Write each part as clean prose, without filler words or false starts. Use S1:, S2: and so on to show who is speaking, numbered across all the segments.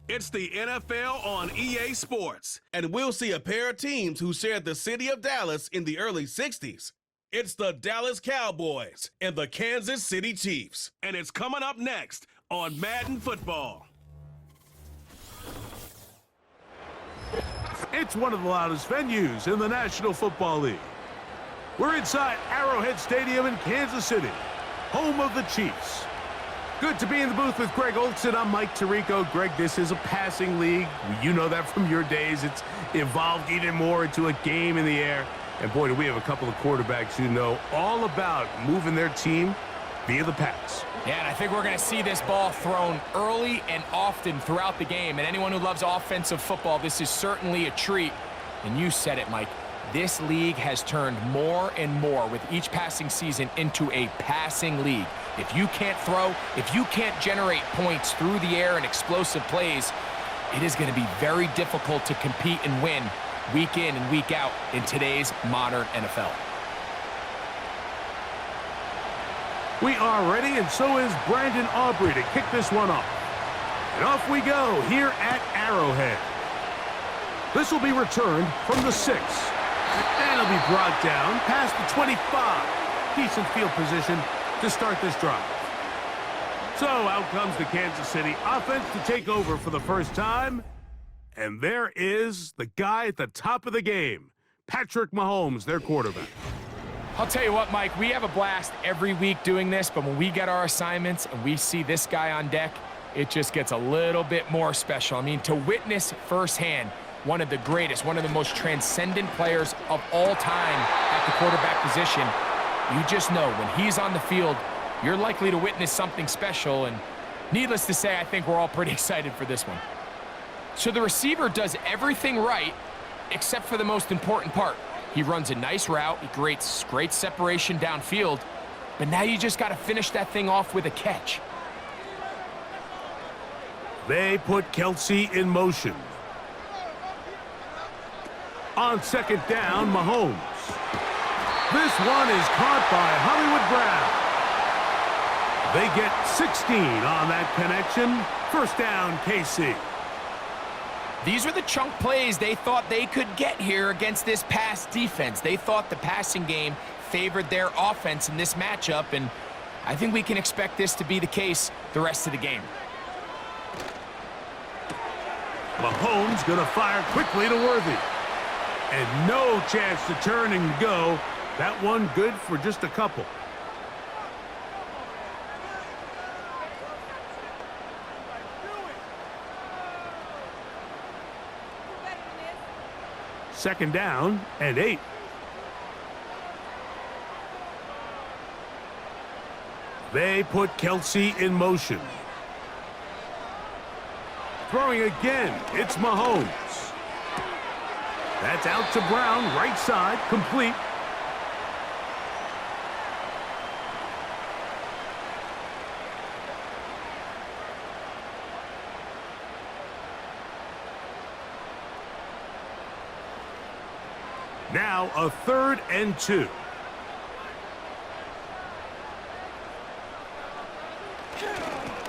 S1: It's the NFL on EA Sports, and we'll see a pair of teams who shared the city of Dallas in the early 60s. It's the Dallas Cowboys and the Kansas City Chiefs, and it's coming up next on Madden Football.
S2: It's one of the loudest venues in the National Football League. We're inside Arrowhead Stadium in Kansas City, home of the Chiefs. Good to be in the booth with Greg Olson. I'm Mike Tirico. Greg, this is a passing league. You know that from your days. It's evolved even more into a game in the air. And boy, do we have a couple of quarterbacks who know all about moving their team via the pass.
S3: Yeah, and I think we're going to see this ball thrown early and often throughout the game. And anyone who loves offensive football, this is certainly a treat. And you said it, Mike. This league has turned more and more with each passing season into a passing league. If you can't throw, if you can't generate points through the air and explosive plays, it is going to be very difficult to compete and win week in and week out in today's modern NFL.
S2: We are ready, and so is Brandon Aubrey to kick this one off. And off we go here at Arrowhead. This will be returned from the 6. And it'll be brought down past the 25. Decent field position to start this drive. So out comes the Kansas City offense to take over for the first time. And there is the guy at the top of the game, Patrick Mahomes, their quarterback.
S3: I'll tell you what, Mike, we have a blast every week doing this, but when we get our assignments and we see this guy on deck, it just gets a little bit more special. I mean, to witness firsthand one of the greatest, one of the most transcendent players of all time at the quarterback position, you just know when he's on the field, you're likely to witness something special. And needless to say, I think we're all pretty excited for this one. So the receiver does everything right except for the most important part. He runs a nice route, he creates great separation downfield, but now you just got to finish that thing off with a catch.
S2: They put Kelsey in motion. On second down, Mahomes. This one is caught by Hollywood Brown. They get 16 on that connection. First down, KC.
S3: These were the chunk plays they thought they could get here against this pass defense. They thought the passing game favored their offense in this matchup, and I think we can expect this to be the case the rest of the game.
S2: Mahomes going to fire quickly to Worthy. And no chance to turn and go. That one good for just a couple. Second down and 8. They put Kelsey in motion. Throwing again, it's Mahomes. That's out to Brown, right side, complete. Now a 3rd and 2.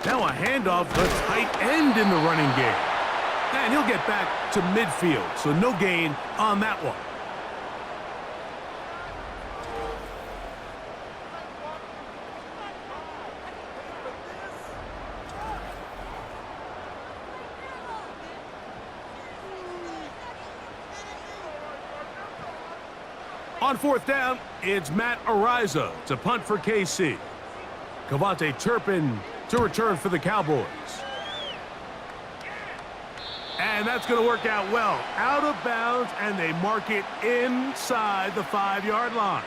S2: Now a handoff to tight end in the running game. And he'll get back to midfield, so no gain on that one. On 4th down, it's Matt Ariza to punt for KC. Cavante Turpin to return for the Cowboys. And that's going to work out well. Out of bounds, and they mark it inside the 5-yard line.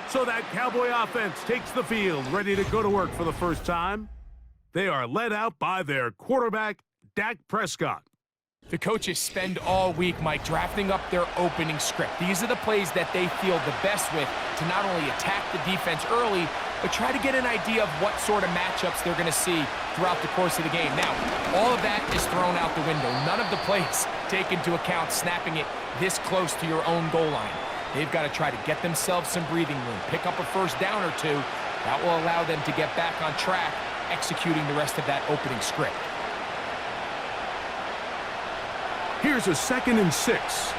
S2: So that Cowboy offense takes the field, ready to go to work for the first time. They are led out by their quarterback, Dak Prescott.
S3: The coaches spend all week, Mike, drafting up their opening script. These are the plays that they feel the best with to not only attack the defense early, but try to get an idea of what sort of matchups they're going to see throughout the course of the game. Now, all of that is thrown out the window. None of the plays take into account snapping it this close to your own goal line. They've got to try to get themselves some breathing room, pick up a first down or two. That will allow them to get back on track, executing the rest of that opening script.
S2: Here's a 2nd and 6.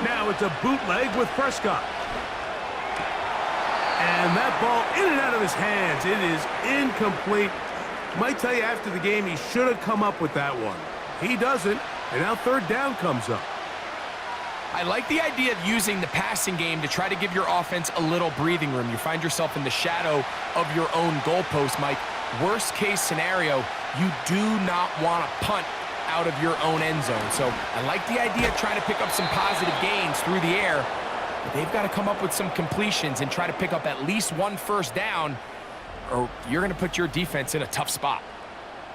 S2: Now it's a bootleg with Prescott. And that ball in and out of his hands. It is incomplete. Might tell you after the game he should have come up with that one. He doesn't, and now 3rd down comes up.
S3: I like the idea of using the passing game to try to give your offense a little breathing room. You find yourself in the shadow of your own goalpost, Mike. Worst case scenario, you do not want to punt out of your own end zone. So I like the idea of trying to pick up some positive gains through the air. But they've got to come up with some completions and try to pick up at least 1 first down, or you're going to put your defense in a tough spot.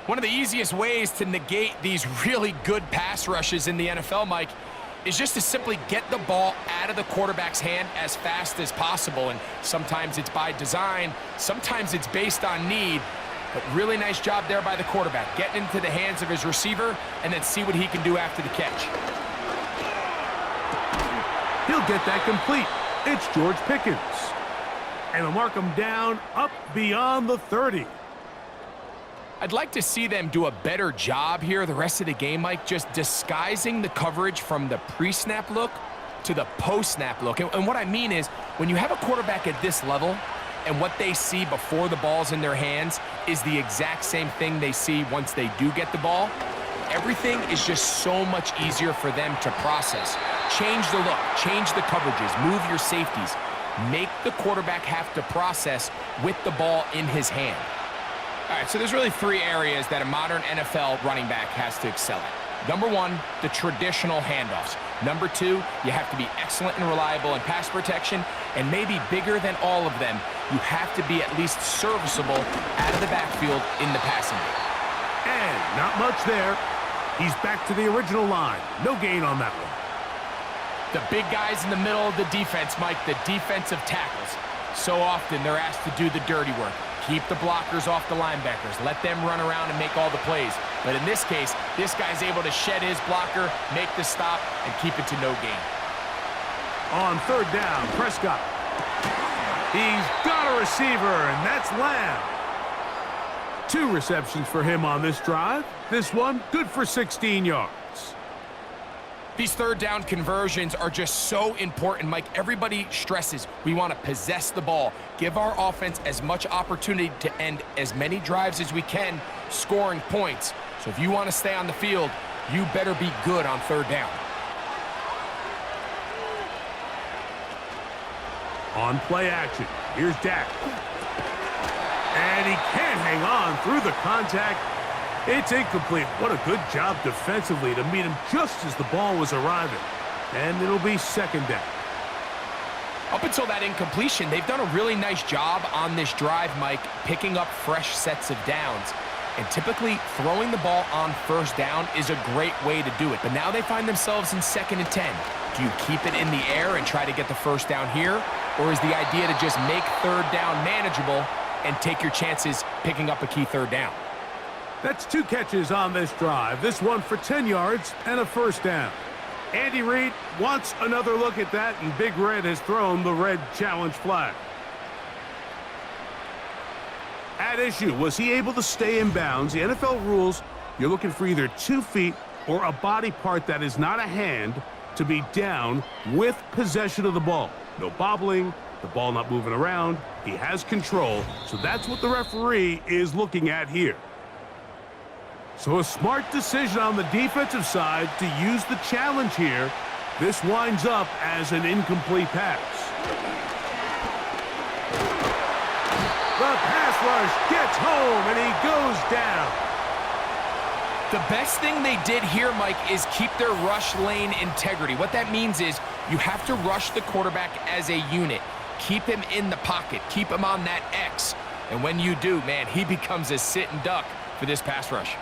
S3: One of the easiest ways to negate these really good pass rushes in the NFL, Mike, is just to simply get the ball out of the quarterback's hand as fast as possible. And sometimes it's by design, sometimes it's based on need. But really nice job there by the quarterback, getting into the hands of his receiver and then see what he can do after the catch.
S2: He'll get that complete. It's George Pickens. And he'll mark him down up beyond the 30.
S3: I'd like to see them do a better job here the rest of the game, Mike, just disguising the coverage from the pre-snap look to the post-snap look. And what I mean is, when you have a quarterback at this level and what they see before the ball's in their hands is the exact same thing they see once they do get the ball, everything is just so much easier for them to process. Change the look, change the coverages, move your safeties. Make the quarterback have to process with the ball in his hand. All right, so there's really 3 areas that a modern NFL running back has to excel at. Number 1, the traditional handoffs. Number 2, you have to be excellent and reliable in pass protection. And maybe bigger than all of them, you have to be at least serviceable out of the backfield in the passing game.
S2: And not much there. He's back to the original line. No gain on that one.
S3: The big guys in the middle of the defense, Mike, the defensive tackles. So often they're asked to do the dirty work. Keep the blockers off the linebackers. Let them run around and make all the plays. But in this case, this guy's able to shed his blocker, make the stop, and keep it to no gain.
S2: On 3rd down, Prescott. He's got a receiver, and that's Lamb. 2 receptions for him on this drive. This one, good for 16 yards.
S3: These 3rd down conversions are just so important, Mike. Everybody stresses we want to possess the ball, give our offense as much opportunity to end as many drives as we can, scoring points. So if you want to stay on the field, you better be good on 3rd down.
S2: On play action, here's Dak. And he can't hang on through the contact. It's incomplete. What a good job defensively to meet him just as the ball was arriving. And it'll be 2nd down.
S3: Up until that incompletion, they've done a really nice job on this drive, Mike, picking up fresh sets of downs. And typically, throwing the ball on 1st down is a great way to do it. But now they find themselves in 2nd and 10. Do you keep it in the air and try to get the 1st down here? Or is the idea to just make 3rd down manageable and take your chances picking up a key 3rd down?
S2: That's 2 catches on this drive. This one for 10 yards and a 1st down. Andy Reid wants another look at that, and Big Red has thrown the red challenge flag. At issue, was he able to stay in bounds? The NFL rules, you're looking for either 2 feet or a body part that is not a hand to be down with possession of the ball. No bobbling, the ball not moving around. He has control, so that's what the referee is looking at here. So a smart decision on the defensive side to use the challenge here. This winds up as an incomplete pass. The pass rush gets home, and he goes down.
S3: The best thing they did here, Mike, is keep their rush lane integrity. What that means is you have to rush the quarterback as a unit. Keep him in the pocket. Keep him on that X. And when you do, man, he becomes a sitting duck for this pass rush.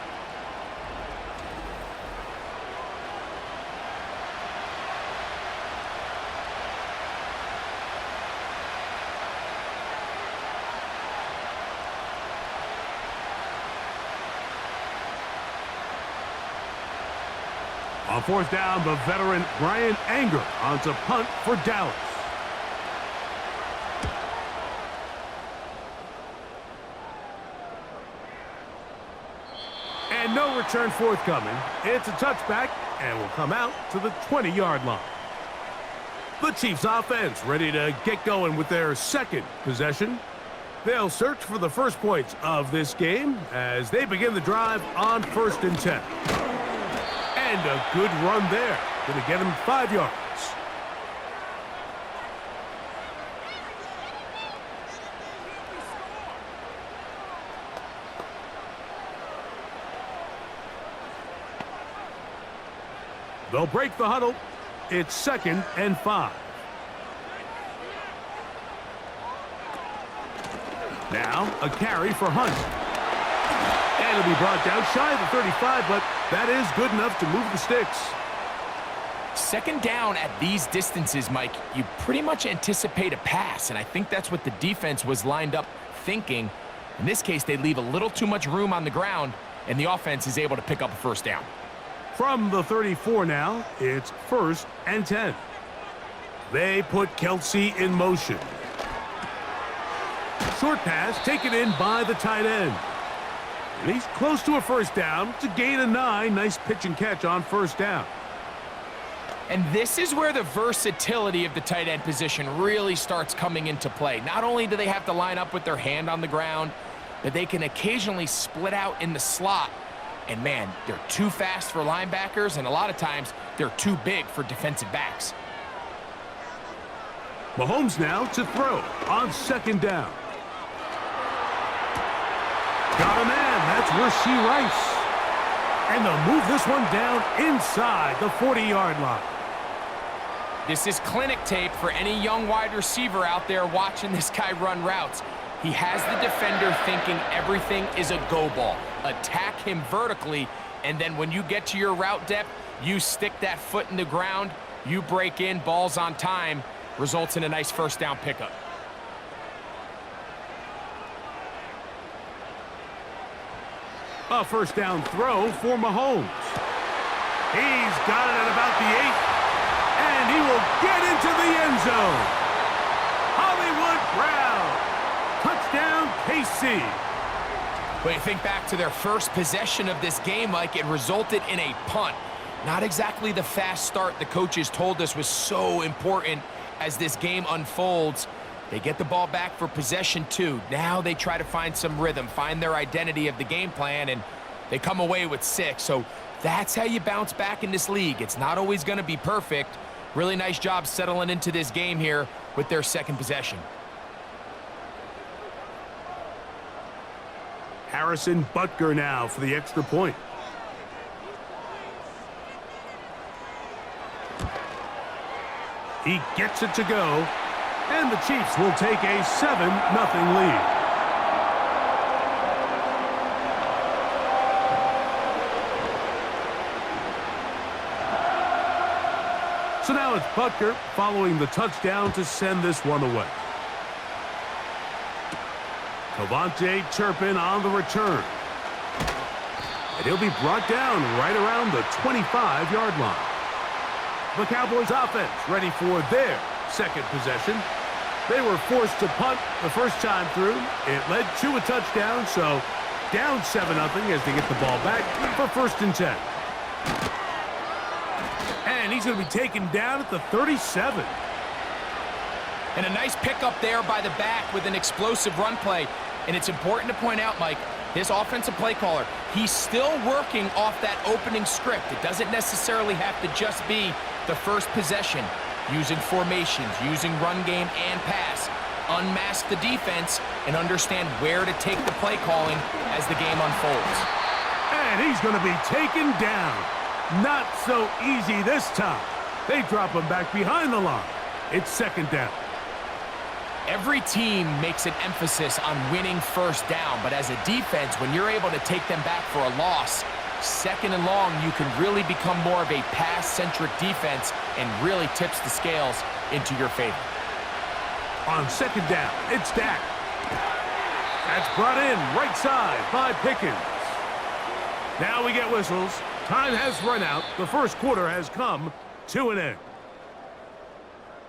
S2: On 4th down, the veteran Brian Anger onto punt for Dallas. And no return forthcoming. It's a touchback and will come out to the 20-yard line. The Chiefs offense ready to get going with their second possession. They'll search for the first points of this game as they begin the drive on 1st and 10. And a good run there. Going to get him 5 yards. They'll break the huddle. It's 2nd and 5. Now a carry for Hunt. And it'll be brought down shy of the 35, but that is good enough to move the sticks.
S3: 2nd down at these distances, Mike, you pretty much anticipate a pass, and I think that's what the defense was lined up thinking. In this case, they leave a little too much room on the ground, and the offense is able to pick up a 1st down.
S2: From the 34 now, it's 1st and 10. They put Kelsey in motion. Short pass taken in by the tight end. And he's close to a 1st down. It's a gain of 9. Nice pitch and catch on 1st down.
S3: And this is where the versatility of the tight end position really starts coming into play. Not only do they have to line up with their hand on the ground, but they can occasionally split out in the slot. And man, they're too fast for linebackers, and a lot of times they're too big for defensive backs.
S2: Mahomes now to throw on 2nd down. Got a man. That's Rashee Rice. And they'll move this one down inside the 40-yard line.
S3: This is clinic tape for any young wide receiver out there watching this guy run routes. He has the defender thinking everything is a go ball. Attack him vertically, and then when you get to your route depth, you stick that foot in the ground, you break in, ball's on time, results in a nice 1st down pickup.
S2: A 1st down throw for Mahomes. He's got it at about the 8, and he will get into the end zone. Hollywood Brown. Touchdown, KC.
S3: When you think back to their first possession of this game, Mike, it resulted in a punt. Not exactly the fast start the coaches told us was so important as this game unfolds. They get the ball back for possession 2. Now they try to find some rhythm, find their identity of the game plan, and they come away with 6. So that's how you bounce back in this league. It's not always going to be perfect. Really nice job settling into this game here with their 2nd possession.
S2: Harrison Butker now for the extra point. He gets it to go, and the Chiefs will take a 7-0 lead. So now it's Butker following the touchdown to send this one away. Cavante Turpin on the return. And he'll be brought down right around the 25-yard line. The Cowboys offense ready for their 2nd possession. They were forced to punt the first time through. It led to a touchdown, so down 7-0 as they get the ball back for 1st and 10. And he's going to be taken down at the 37.
S3: And a nice pickup there by the back with an explosive run play. And it's important to point out, Mike, this offensive play caller, he's still working off that opening script. It doesn't necessarily have to just be the first possession. Using formations, using run game and pass. Unmask the defense and understand where to take the play calling as the game unfolds.
S2: And he's going to be taken down. Not so easy this time. They drop him back behind the line. It's 2nd down.
S3: Every team makes an emphasis on winning 1st down, but as a defense, when you're able to take them back for a loss, 2nd and long, you can really become more of a pass-centric defense and really tips the scales into your favor.
S2: On 2nd down, it's Dak. That's brought in right side by Pickens. Now we get whistles. Time has run out. The 1st quarter has come to an end.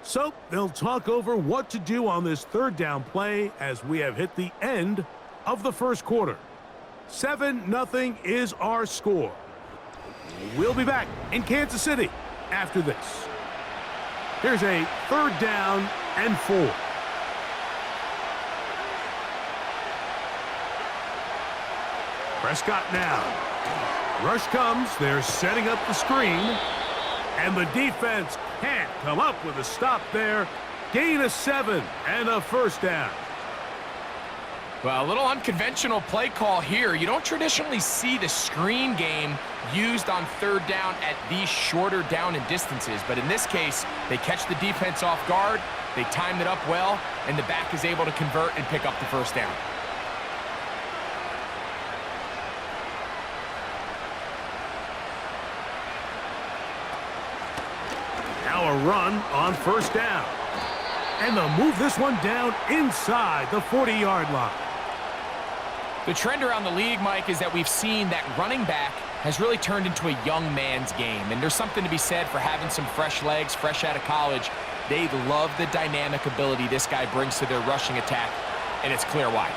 S2: So they'll talk over what to do on this 3rd down play as we have hit the end of the 1st quarter. 7-0 is our score. We'll be back in Kansas City after this. Here's a 3rd down and 4. Prescott now. Rush comes. They're setting up the screen. And the defense can't come up with a stop there. Gain of 7 and a 1st down.
S3: Well, a little unconventional play call here. You don't traditionally see the screen game used on 3rd down at these shorter down and distances. But in this case, they catch the defense off guard. They timed it up well, and the back is able to convert and pick up the 1st down.
S2: Now a run on 1st down. And they'll move this one down inside the 40-yard line.
S3: The trend around the league, Mike, is that we've seen that running back has really turned into a young man's game. And there's something to be said for having some fresh legs, fresh out of college. They love the dynamic ability this guy brings to their rushing attack, and it's clear why.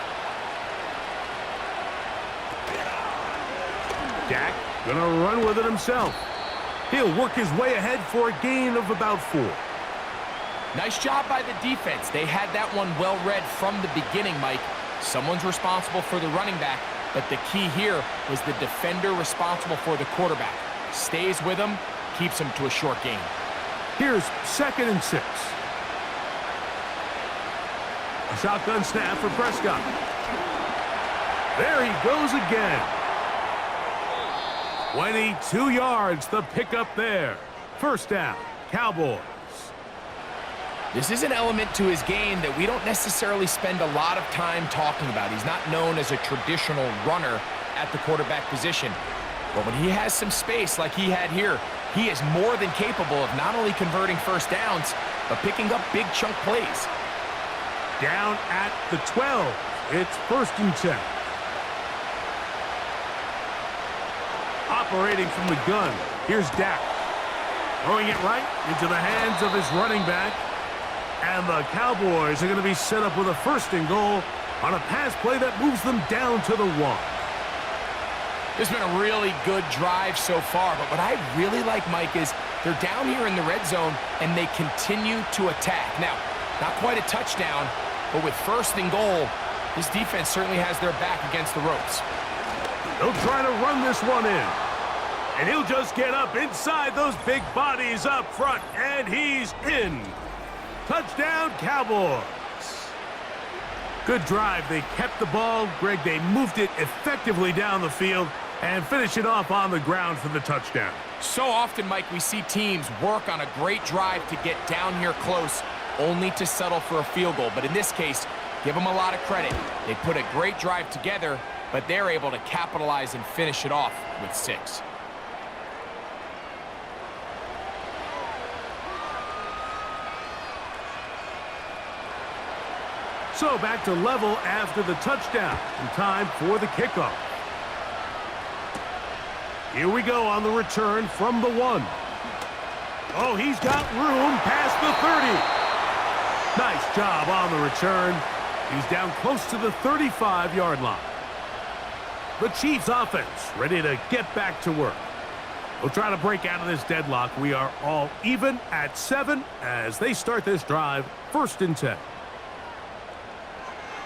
S2: Dak gonna run with it himself. He'll work his way ahead for a gain of about 4.
S3: Nice job by the defense. They had that one well read from the beginning, Mike. Someone's responsible for the running back, but the key here was the defender responsible for the quarterback. Stays with him, keeps him to a short gain.
S2: Here's 2nd and 6. A shotgun snap for Prescott. There he goes again. 22 yards, the pickup there. 1st down, Cowboys.
S3: This is an element to his game that we don't necessarily spend a lot of time talking about. He's not known as a traditional runner at the quarterback position. But when he has some space like he had here, he is more than capable of not only converting 1st downs, but picking up big chunk plays.
S2: Down at the 12. It's 1st and 10. Operating from the gun, here's Dak. Throwing it right into the hands of his running back. And the Cowboys are going to be set up with a 1st and goal on a pass play that moves them down to the 1.
S3: This has been a really good drive so far, but what I really like, Mike, is they're down here in the red zone, and they continue to attack. Now, not quite a touchdown, but with 1st and goal, this defense certainly has their back against the ropes.
S2: They'll try to run this one in. And he'll just get up inside those big bodies up front, and he's in. Touchdown, Cowboys. Good drive. They kept the ball. Greg, they moved it effectively down the field and finish it off on the ground for the touchdown.
S3: So often, Mike, we see teams work on a great drive to get down here close, only to settle for a field goal. But in this case, give them a lot of credit. They put a great drive together, but they're able to capitalize and finish it off with 6.
S2: So back to level after the touchdown, and time for the kickoff. Here we go on the return from the 1. Oh, he's got room past the 30. Nice job on the return. He's down close to the 35-yard line. The Chiefs offense ready to get back to work. We'll try to break out of this deadlock. We are all even at 7 as they start this drive, 1st and 10.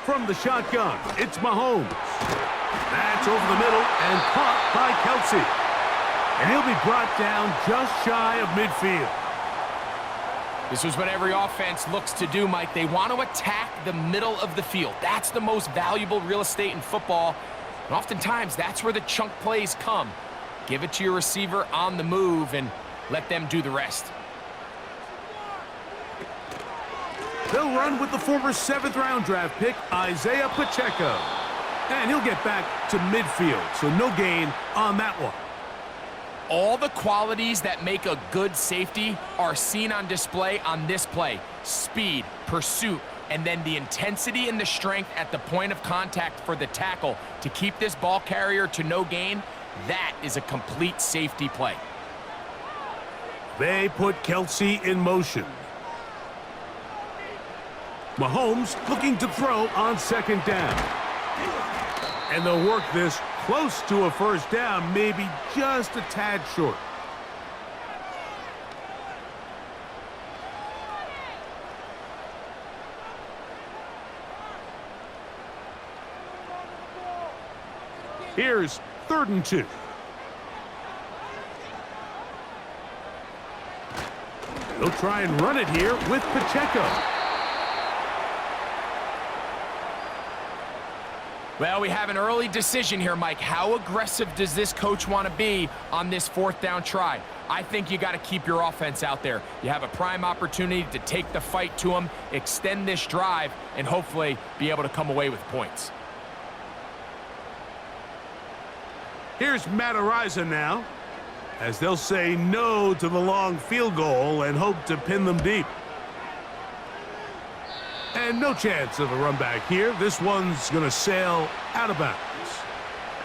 S2: From the shotgun, it's Mahomes. That's over the middle and caught by Kelsey. And he'll be brought down just shy of midfield.
S3: This is what every offense looks to do, Mike. They want to attack the middle of the field. That's the most valuable real estate in football. And oftentimes, that's where the chunk plays come. Give it to your receiver on the move and let them do the rest.
S2: They'll run with the former 7th-round draft pick, Isaiah Pacheco. And he'll get back to midfield, so no gain on that one.
S3: All the qualities that make a good safety are seen on display on this play. Speed, pursuit, and then the intensity and the strength at the point of contact for the tackle to keep this ball carrier to no gain. That is a complete safety play.
S2: They put Kelsey in motion. Mahomes looking to throw on 2nd down. And they'll work this close to a first down, maybe just a tad short. Here's 3rd and 2. They'll try and run it here with Pacheco.
S3: Well, we have an early decision here, Mike. How aggressive does this coach want to be on this 4th down try? I think you got to keep your offense out there. You have a prime opportunity to take the fight to them, extend this drive, and hopefully be able to come away with points.
S2: Here's Matt Ariza now, as they'll say no to the long field goal and hope to pin them deep. And no chance of a run back here. This one's going to sail out of bounds.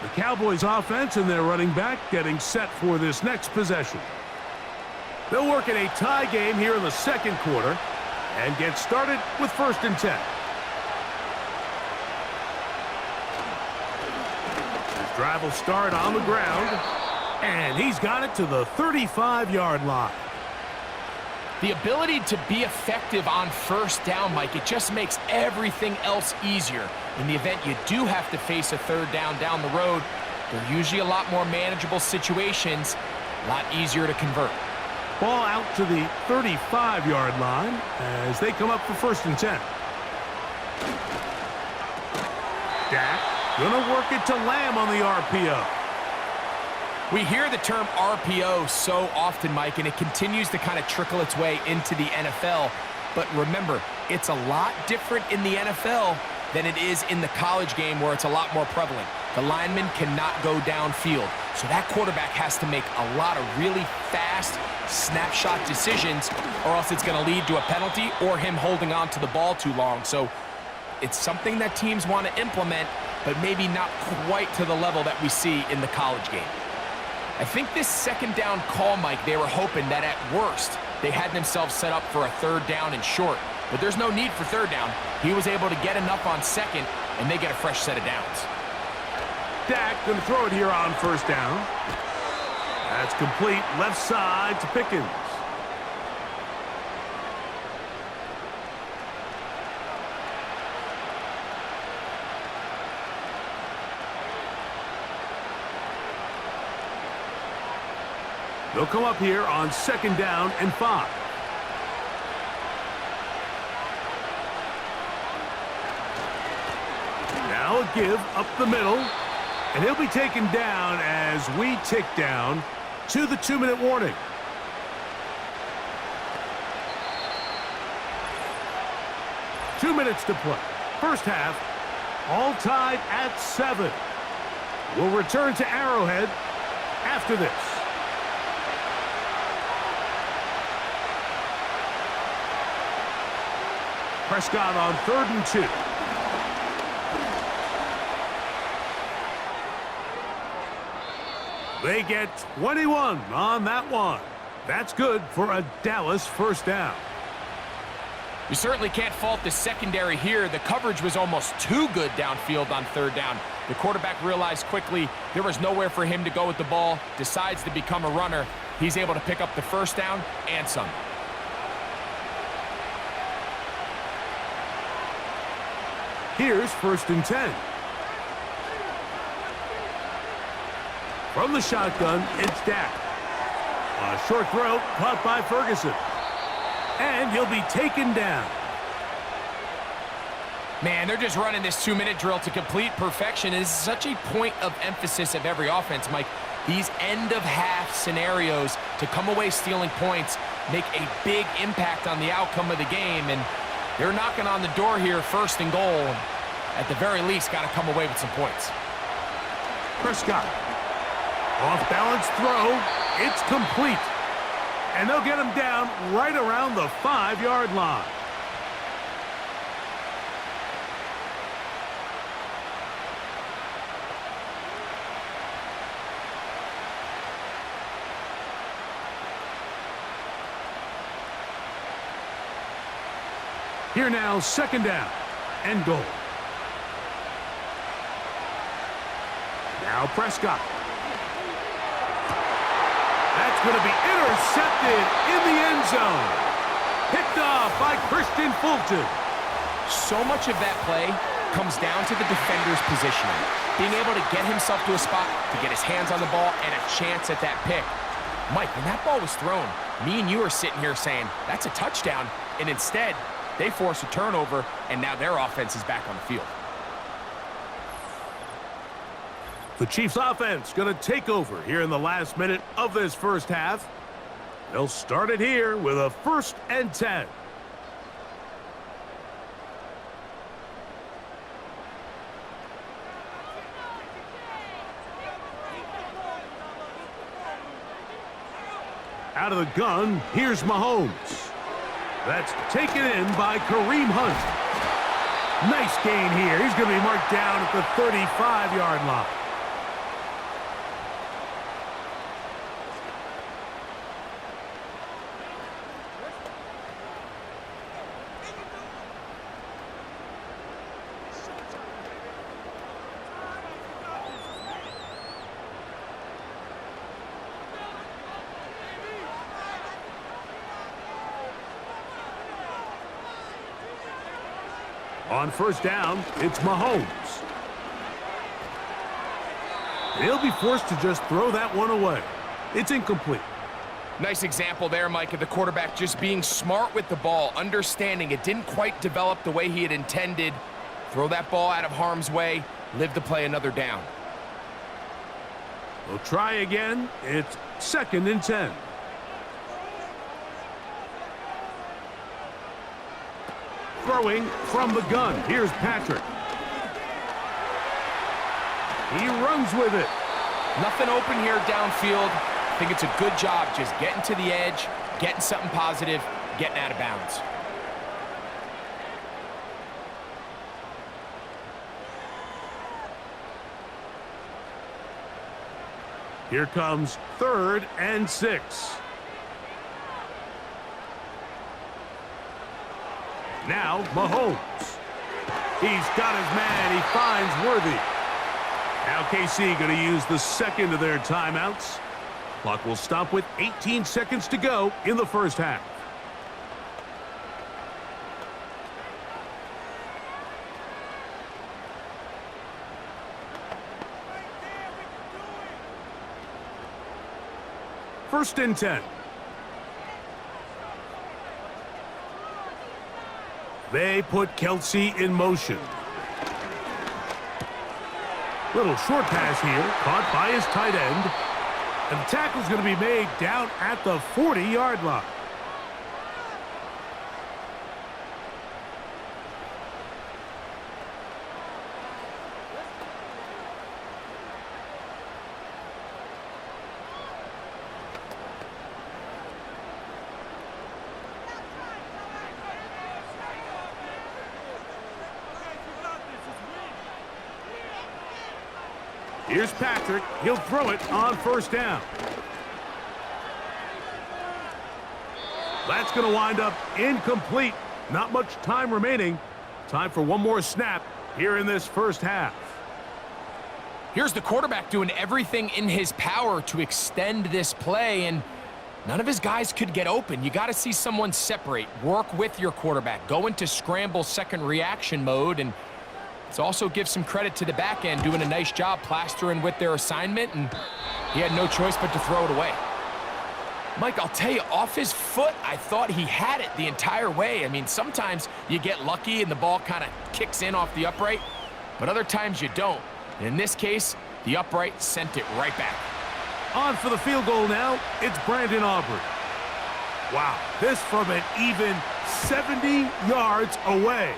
S2: The Cowboys offense and their running back getting set for this next possession. They'll work in a tie game here in the 2nd quarter and get started with 1st and 10. His drive will start on the ground, and he's got it to the 35-yard line.
S3: The ability to be effective on 1st down, Mike, it just makes everything else easier. In the event you do have to face a 3rd down the road, they're usually a lot more manageable situations, a lot easier to convert.
S2: Ball out to the 35-yard line as they come up for 1st and 10. Dak gonna work it to Lamb on the RPO.
S3: We hear the term RPO so often, Mike, and it continues to kind of trickle its way into the NFL. But remember, it's a lot different in the NFL than it is in the college game where it's a lot more prevalent. The lineman cannot go downfield, so that quarterback has to make a lot of really fast snapshot decisions, or else it's going to lead to a penalty or him holding on to the ball too long. So it's something that teams want to implement, but maybe not quite to the level that we see in the college game. I think this 2nd down call, Mike, they were hoping that at worst they had themselves set up for a 3rd down and short, but there's no need for 3rd down. He was able to get enough on 2nd, and they get a fresh set of downs.
S2: Dak going to throw it here on 1st down. That's complete left side to Pickens. They'll come up here on 2nd down and 5. Now a give up the middle, and he'll be taken down as we tick down to the 2-minute warning. Two minutes to play. 1st half, all tied at 7. We'll return to Arrowhead after this. Prescott on 3rd and 2. They get 21 on that one. That's good for a Dallas 1st down.
S3: You certainly can't fault the secondary here. The coverage was almost too good downfield on 3rd down. The quarterback realized quickly there was nowhere for him to go with the ball, decides to become a runner. He's able to pick up the 1st down and some.
S2: Here's 1st and 10. From the shotgun, it's Dak. A short throw caught by Ferguson. And he'll be taken down.
S3: Man, they're just running this 2-minute drill to complete perfection. It is such a point of emphasis of every offense, Mike. These end-of-half scenarios to come away stealing points make a big impact on the outcome of the game. And they're knocking on the door here, 1st and goal. At the very least, got to come away with some points.
S2: Prescott. Off-balance throw. It's complete. And they'll get him down right around the 5-yard line. Here now, 2nd down and goal. Now Prescott. That's going to be intercepted in the end zone. Picked off by Christian Fulton.
S3: So much of that play comes down to the defender's positioning. Being able to get himself to a spot, to get his hands on the ball, and a chance at that pick. Mike, when that ball was thrown, me and you are sitting here saying, that's a touchdown, and instead, they force a turnover, and now their offense is back on the field.
S2: The Chiefs offense going to take over here in the last minute of this first half. They'll start it here with a 1st and 10. Out of the gun, here's Mahomes. That's taken in by Kareem Hunt. Nice gain here. He's going to be marked down at the 35-yard line. On 1st down, it's Mahomes. He'll be forced to just throw that one away. It's incomplete.
S3: Nice example there, Mike, of the quarterback just being smart with the ball, understanding it didn't quite develop the way he had intended. Throw that ball out of harm's way, live to play another down.
S2: We'll try again. It's 2nd and 10. Throwing from the gun. Here's Patrick. He runs with it.
S3: Nothing open here downfield. I think it's a good job just getting to the edge, getting something positive, getting out of bounds.
S2: Here comes 3rd and 6. Now, Mahomes. He's got his man. He finds Worthy. Now KC going to use the 2nd of their timeouts. Clock will stop with 18 seconds to go in the first half. First and 10. They put Kelsey in motion. Little short pass here, caught by his tight end. And the tackle's going to be made down at the 40-yard line. Here's Patrick. He'll throw it on 1st down. That's going to wind up incomplete. Not much time remaining. Time for one more snap here in this first half.
S3: Here's the quarterback doing everything in his power to extend this play, and none of his guys could get open. You got to see someone separate, work with your quarterback, go into scramble second reaction mode, and let's also give some credit to the back end doing a nice job plastering with their assignment, and he had no choice but to throw it away. Mike, I'll tell you, off his foot, I thought he had it the entire way. I mean, sometimes you get lucky and the ball kind of kicks in off the upright, but other times you don't. And in this case, the upright sent it right back.
S2: On for the field goal now, it's Brandon Aubrey. Wow, this from an even 70 yards away.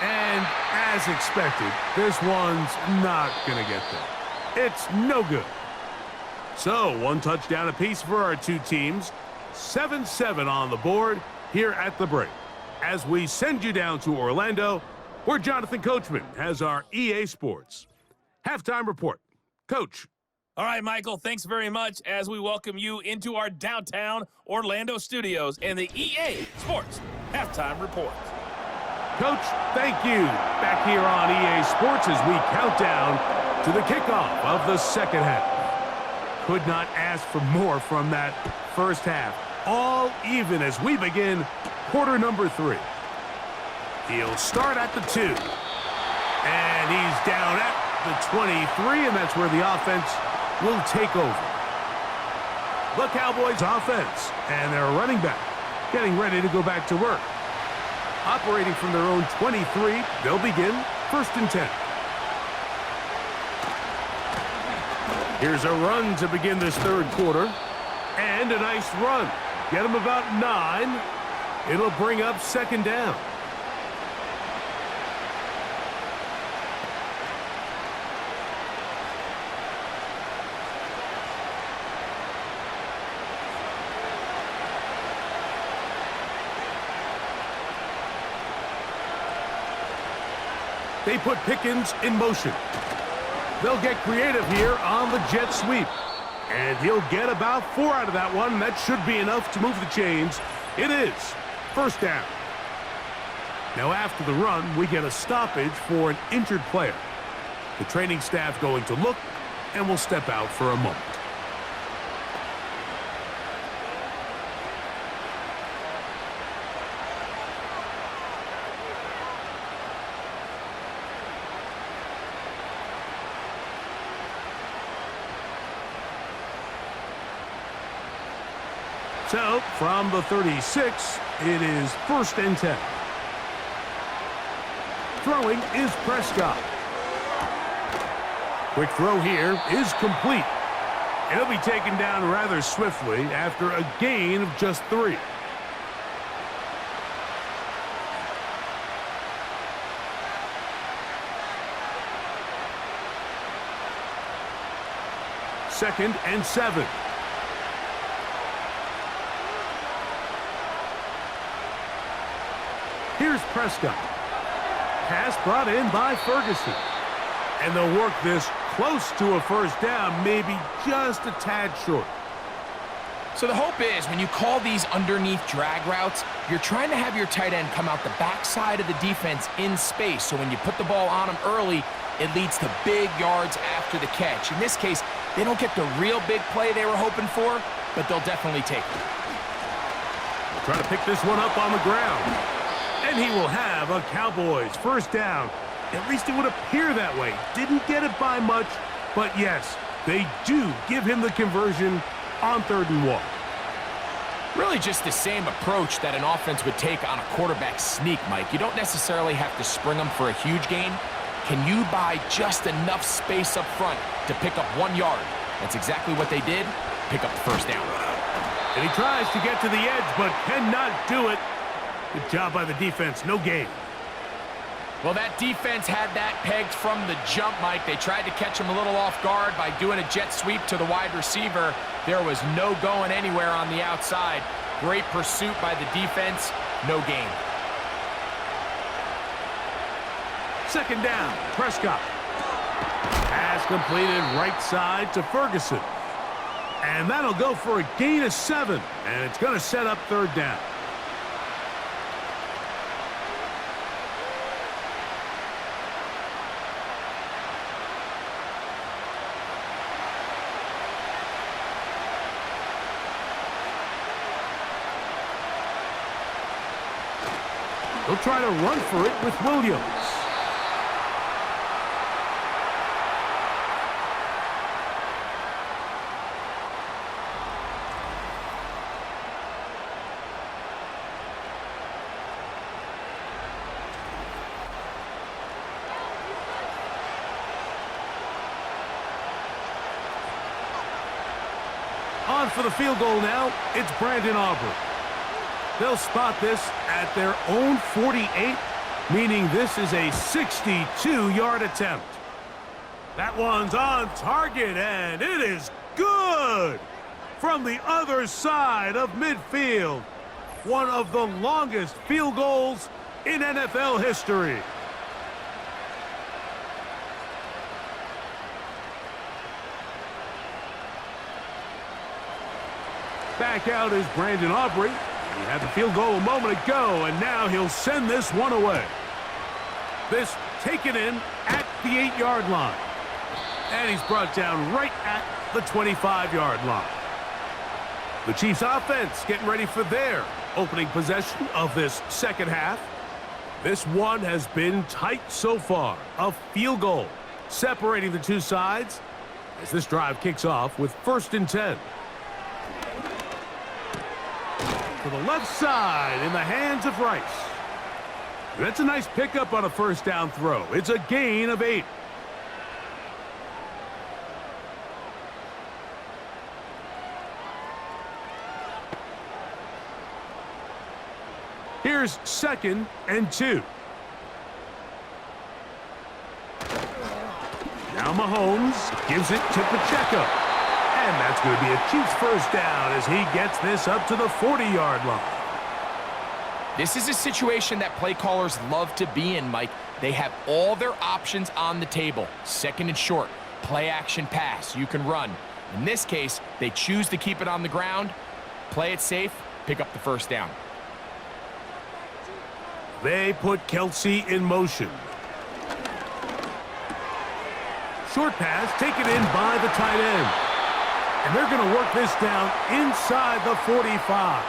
S2: And as expected, this one's not going to get there. It's no good. So, one touchdown apiece for our two teams. 7-7 on the board here at the break. As we send you down to Orlando, where Jonathan Coachman has our EA Sports halftime report. Coach.
S4: All right, Michael, thanks very much as we welcome you into our downtown Orlando studios and the EA Sports halftime report.
S2: Coach, thank you. Back here on EA Sports as we count down to the kickoff of the second half. Could not ask for more from that first half. All even as we begin quarter number 3. He'll start at the 2. And he's down at the 23, and that's where the offense will take over. The Cowboys offense and their running back getting ready to go back to work. Operating from their own 23, they'll begin 1st and 10. Here's a run to begin this third quarter. And a nice run. Get him about 9. It'll bring up 2nd down. They put Pickens in motion. They'll get creative here on the jet sweep. And he'll get about 4 out of that one. That should be enough to move the chains. It is 1st down. Now after the run, we get a stoppage for an injured player. The training staff going to look and will step out for a moment. So, from the 36, it is 1st and 10. Throwing is Prescott. Quick throw here is complete. And he'll be taken down rather swiftly after a gain of just 3. Second and 7. Here's Prescott. Pass brought in by Ferguson. And they'll work this close to a 1st down, maybe just a tad short.
S3: So the hope is when you call these underneath drag routes, you're trying to have your tight end come out the backside of the defense in space. So when you put the ball on him early, it leads to big yards after the catch. In this case, they don't get the real big play they were hoping for, but they'll definitely take it.
S2: Trying to pick this one up on the ground. And he will have a Cowboys 1st down. At least it would appear that way. Didn't get it by much, but yes, they do give him the conversion on 3rd and 1.
S3: Really just the same approach that an offense would take on a quarterback sneak, Mike. You don't necessarily have to spring them for a huge gain. Can you buy just enough space up front to pick up 1 yard? That's exactly what they did. Pick up the 1st down.
S2: And he tries to get to the edge, but cannot do it. Good job by the defense. No gain.
S3: Well, that defense had that pegged from the jump, Mike. They tried to catch him a little off guard by doing a jet sweep to the wide receiver. There was no going anywhere on the outside. Great pursuit by the defense. No gain.
S2: 2nd down. Prescott. Pass completed right side to Ferguson. And that'll go for a gain of 7. And it's going to set up 3rd down. They'll try to run for it with Williams. On for the field goal now, it's Brandon Aubrey. They'll spot this at their own 48, meaning this is a 62-yard attempt. That one's on target, and it is good from the other side of midfield. One of the longest field goals in NFL history. Back out is Brandon Aubrey. He had the field goal a moment ago, and now he'll send this one away. This taken in at the 8-yard line. And he's brought down right at the 25-yard line. The Chiefs offense getting ready for their opening possession of this second half. This one has been tight so far. A field goal separating the two sides as this drive kicks off with 1st and 10. To the left side in the hands of Rice. That's a nice pickup on a first down throw. It's a gain of 8. Here's 2nd and 2. Now Mahomes gives it to Pacheco. And that's going to be a Chiefs first down as he gets this up to the 40-yard line.
S3: This is a situation that play callers love to be in, Mike. They have all their options on the table. 2nd and short, play action pass, you can run. In this case, they choose to keep it on the ground, play it safe, pick up the first down.
S2: They put Kelsey in motion. Short pass taken in by the tight end. And they're going to work this down inside the 45.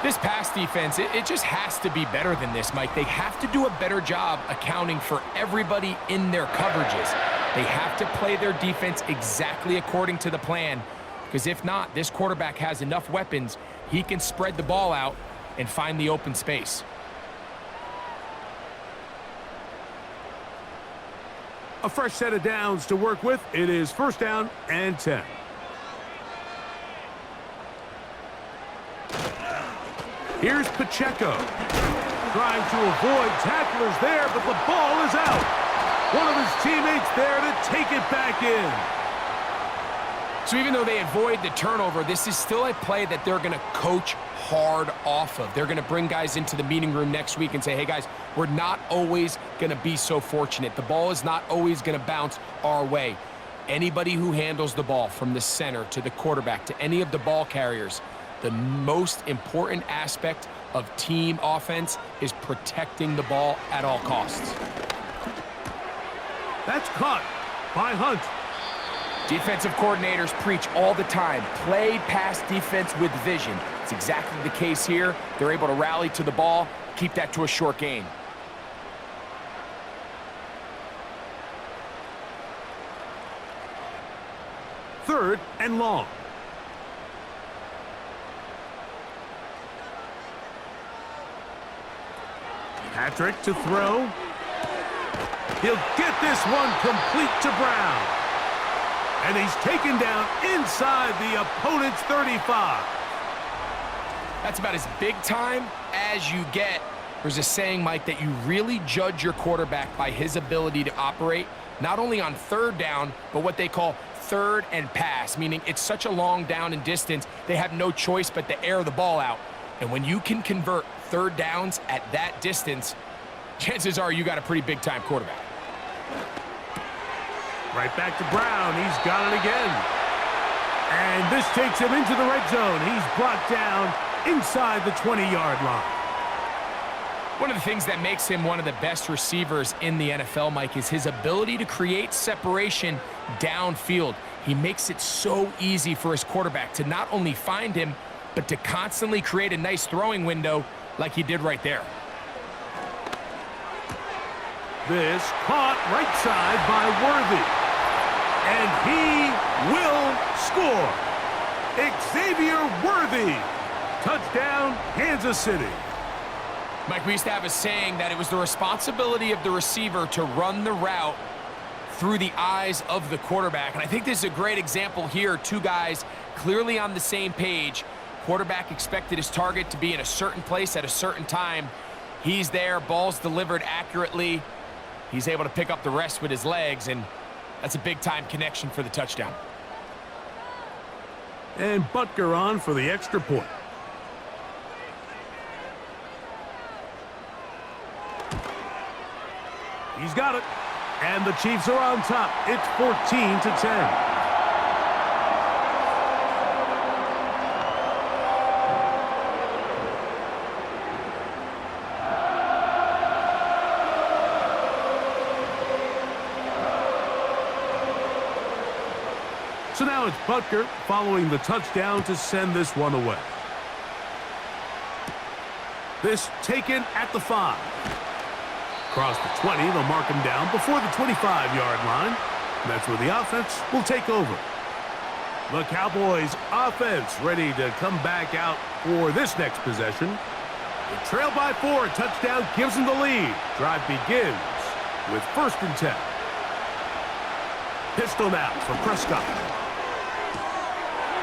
S3: This pass defense, it just has to be better than this, Mike. They have to do a better job accounting for everybody in their coverages. They have to play their defense exactly according to the plan, because if not, this quarterback has enough weapons, he can spread the ball out and find the open space.
S2: A fresh set of downs to work with. It is 1st down and 10. Here's Pacheco. Trying to avoid tacklers there, but the ball is out. One of his teammates there to take it back in.
S3: So even though they avoid the turnover, this is still a play that they're going to coach hard off of. They're going to bring guys into the meeting room next week and say, hey, guys, we're not always going to be so fortunate. The ball is not always going to bounce our way. Anybody who handles the ball from the center to the quarterback to any of the ball carriers, the most important aspect of team offense is protecting the ball at all costs.
S2: That's caught by Hunt.
S3: Defensive coordinators preach all the time, play pass defense with vision. It's exactly the case here. They're able to rally to the ball, keep that to a short gain.
S2: Third and long. Patrick to throw. He'll get this one complete to Brown. And he's taken down inside the opponent's 35.
S3: That's about as big time as you get. There's a saying, Mike, that you really judge your quarterback by his ability to operate, not only on 3rd down, but what they call 3rd and pass, meaning it's such a long down and distance, they have no choice but to air the ball out. And when you can convert 3rd downs at that distance, chances are you got a pretty big-time quarterback.
S2: Right back to Brown. He's got it again. And this takes him into the red zone. He's brought down inside the 20-yard line.
S3: One of the things that makes him one of the best receivers in the NFL, Mike, is his ability to create separation downfield. He makes it so easy for his quarterback to not only find him, but to constantly create a nice throwing window like he did right there.
S2: This caught right side by Worthy. And he will score. Xavier Worthy. Touchdown, Kansas City.
S3: Mike, we used to have a saying that it was the responsibility of the receiver to run the route through the eyes of the quarterback. And I think this is a great example here. Two guys clearly on the same page. Quarterback expected his target to be in a certain place at a certain time. He's there, ball's delivered accurately. He's able to pick up the rest with his legs, and that's a big-time connection for the touchdown.
S2: And Butker on for the extra point. He's got it. And the Chiefs are on top. It's 14-10. So now it's Butker following the touchdown to send this one away. This taken at the 5. Across the 20, they'll mark him down before the 25-yard line. And that's where the offense will take over. The Cowboys offense ready to come back out for this next possession. They trail by 4. Touchdown gives them the lead. Drive begins with 1st and 10. Pistol now for Prescott.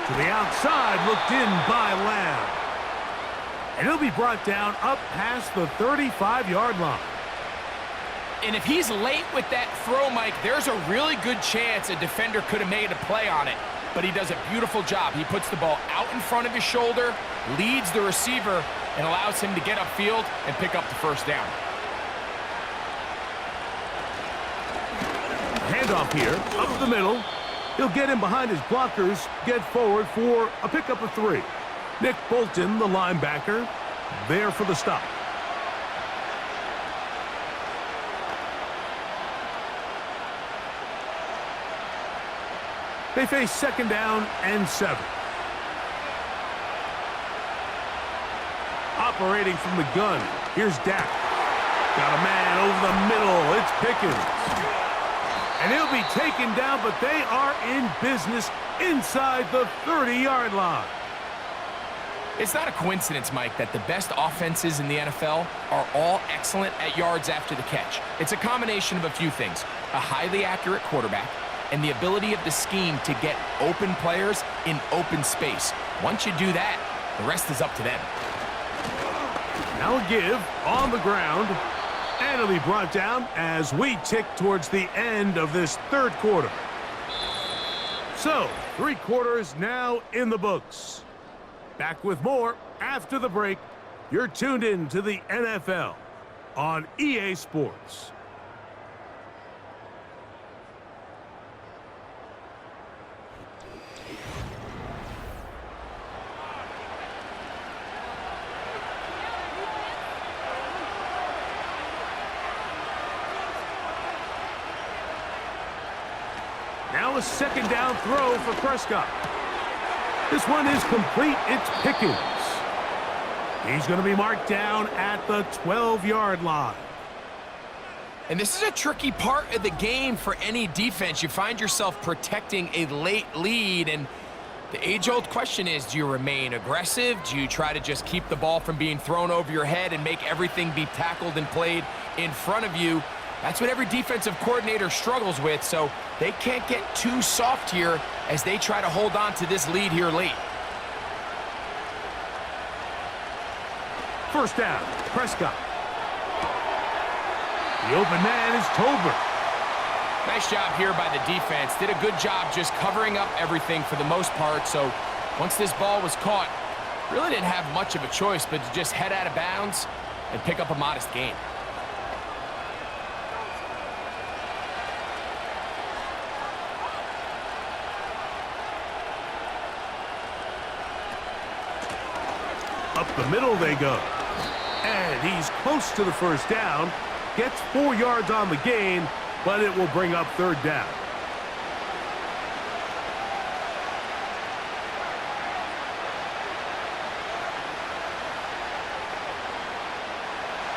S2: To the outside, looked in by Lamb. And he'll be brought down up past the 35-yard line.
S3: And if he's late with that throw, Mike, there's a really good chance a defender could have made a play on it. But he does a beautiful job. He puts the ball out in front of his shoulder, leads the receiver, and allows him to get upfield and pick up the 1st down.
S2: Handoff here, up the middle. He'll get in behind his blockers, get forward for a pickup of 3. Nick Bolton, the linebacker, there for the stop. They face 2nd down and 7. Operating from the gun, here's Dak. Got a man over the middle, it's Pickens. And he'll be taken down, but they are in business inside the 30-yard line.
S3: It's not a coincidence, Mike, that the best offenses in the NFL are all excellent at yards after the catch. It's a combination of a few things: a highly accurate quarterback and the ability of the scheme to get open players in open space. Once you do that, the rest is up to them.
S2: Now a give on the ground, and it'll be brought down as we tick towards the end of this 3rd quarter. So, 3 quarters now in the books. Back with more after the break. You're tuned in to the NFL on EA Sports. Now a 2nd down throw for Prescott. This one is complete. It's Pickens. He's going to be marked down at the 12-yard line.
S3: And this is a tricky part of the game for any defense. You find yourself protecting a late lead, and the age-old question is, do you remain aggressive? Do you try to just keep the ball from being thrown over your head and make everything be tackled and played in front of you? That's what every defensive coordinator struggles with, so they can't get too soft here as they try to hold on to this lead here late.
S2: 1st down, Prescott. The open man is Tolbert.
S3: Nice job here by the defense. Did a good job just covering up everything for the most part, so once this ball was caught, really didn't have much of a choice but to just head out of bounds and pick up a modest gain.
S2: Up the middle they go. And he's close to the 1st down. Gets 4 yards on the gain, but it will bring up 3rd down.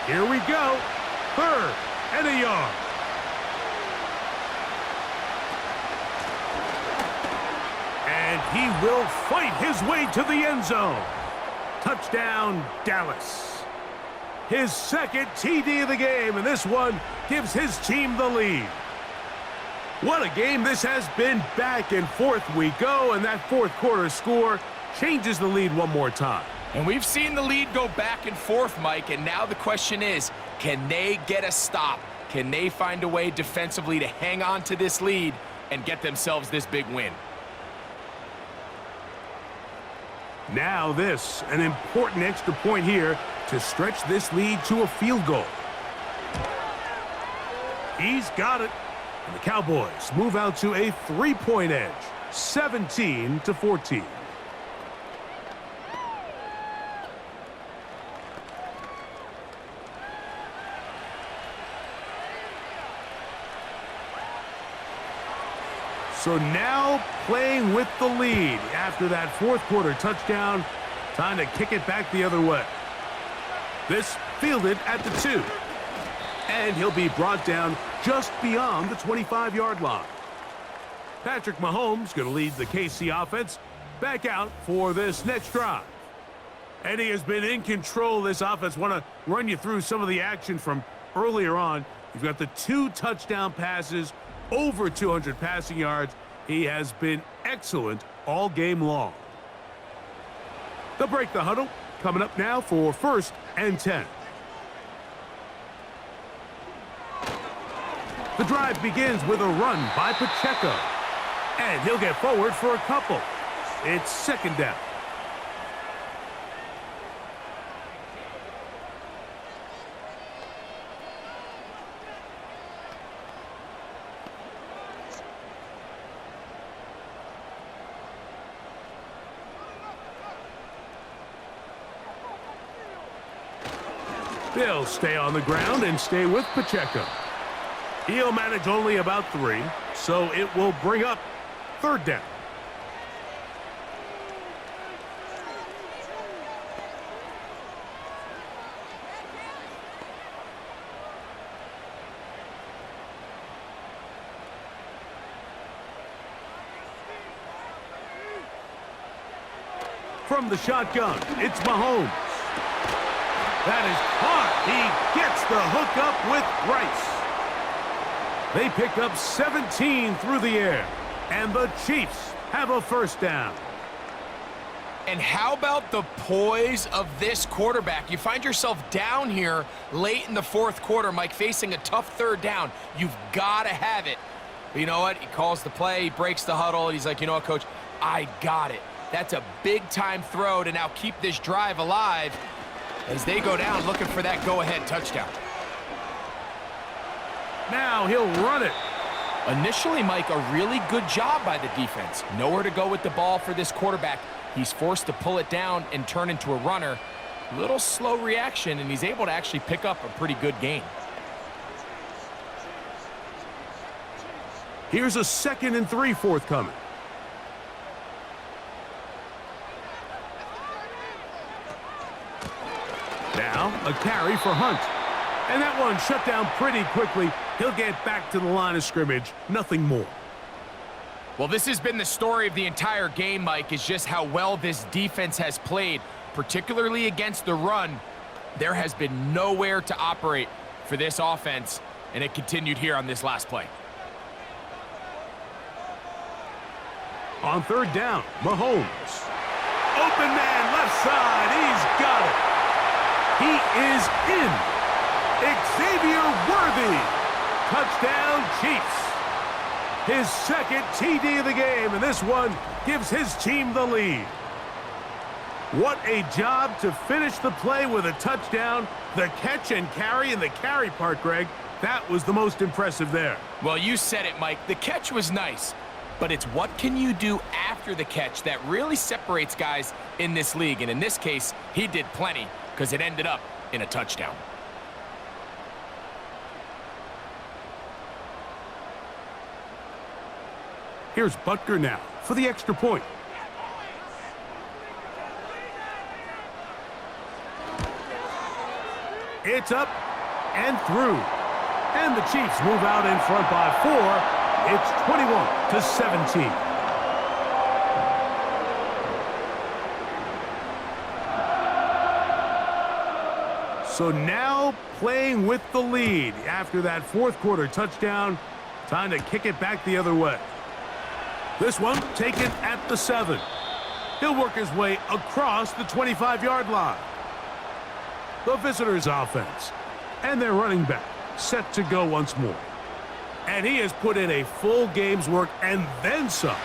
S2: Here we go. 3rd and a yard. And he will fight his way to the end zone. Touchdown, Dallas. His 2nd TD of the game, and this one gives his team the lead. What a game this has been. Back and forth we go, and that 4th quarter score changes the lead one more time.
S3: And we've seen the lead go back and forth, Mike, and now the question is, can they get a stop? Can they find a way defensively to hang on to this lead and get themselves this big win?
S2: Now this, an important extra point here to stretch this lead to a field goal. He's got it. And the Cowboys move out to a 3-point edge, 17-14. So now playing with the lead after that fourth quarter touchdown. Time to kick it back the other way. This fielded at the 2. And he'll be brought down just beyond the 25-yard line. Patrick Mahomes going to lead the KC offense back out for this next drive. And he has been in control of this offense. Want to run you through some of the action from earlier on. You've got the 2 touchdown passes, over 200 passing yards. He has been excellent all game long. They'll break the huddle. Coming up now for 1st and 10. The drive begins with a run by Pacheco. And he'll get forward for a couple. It's 2nd down. They'll stay on the ground and stay with Pacheco. He'll manage only about 3, so it will bring up 3rd down. From the shotgun, it's Mahomes. That is caught. He gets the hook up with Rice. They pick up 17 through the air, and the Chiefs have a 1st down.
S3: And how about the poise of this quarterback? You find yourself down here late in the 4th quarter, Mike, facing a tough 3rd down. You've got to have it. But you know what? He calls the play, he breaks the huddle, and he's like, you know what, Coach? I got it. That's a big-time throw to now keep this drive alive as they go down looking for that go-ahead touchdown.
S2: Now he'll run it.
S3: Initially, Mike, a really good job by the defense. Nowhere to go with the ball for this quarterback. He's forced to pull it down and turn into a runner. Little slow reaction, and he's able to actually pick up a pretty good gain.
S2: Here's a 2nd and 3 forthcoming. Now a carry for Hunt. And that one shut down pretty quickly. He'll get back to the line of scrimmage. Nothing more.
S3: Well, this has been the story of the entire game, Mike, is just how well this defense has played, particularly against the run. There has been nowhere to operate for this offense, and it continued here on this last play.
S2: On 3rd down, Mahomes. Open man, left side. He's got it. He is in. Xavier Worthy. Touchdown, Chiefs. His 2nd TD of the game, and this one gives his team the lead. What a job to finish the play with a touchdown. The catch and carry, and the carry part, Greg, that was the most impressive there.
S3: Well, you said it, Mike. The catch was nice, but it's what can you do after the catch that really separates guys in this league. And in this case, he did plenty because it ended up in a touchdown.
S2: Here's Butker now for the extra point. It's up and through. And the Chiefs move out in front by 4. It's 21-17. So now playing with the lead after that 4th quarter touchdown. Time to kick it back the other way. This one taken at the 7. He'll work his way across the 25-yard line. The visitors' offense and their running back set to go once more. And he has put in a full game's work and then some.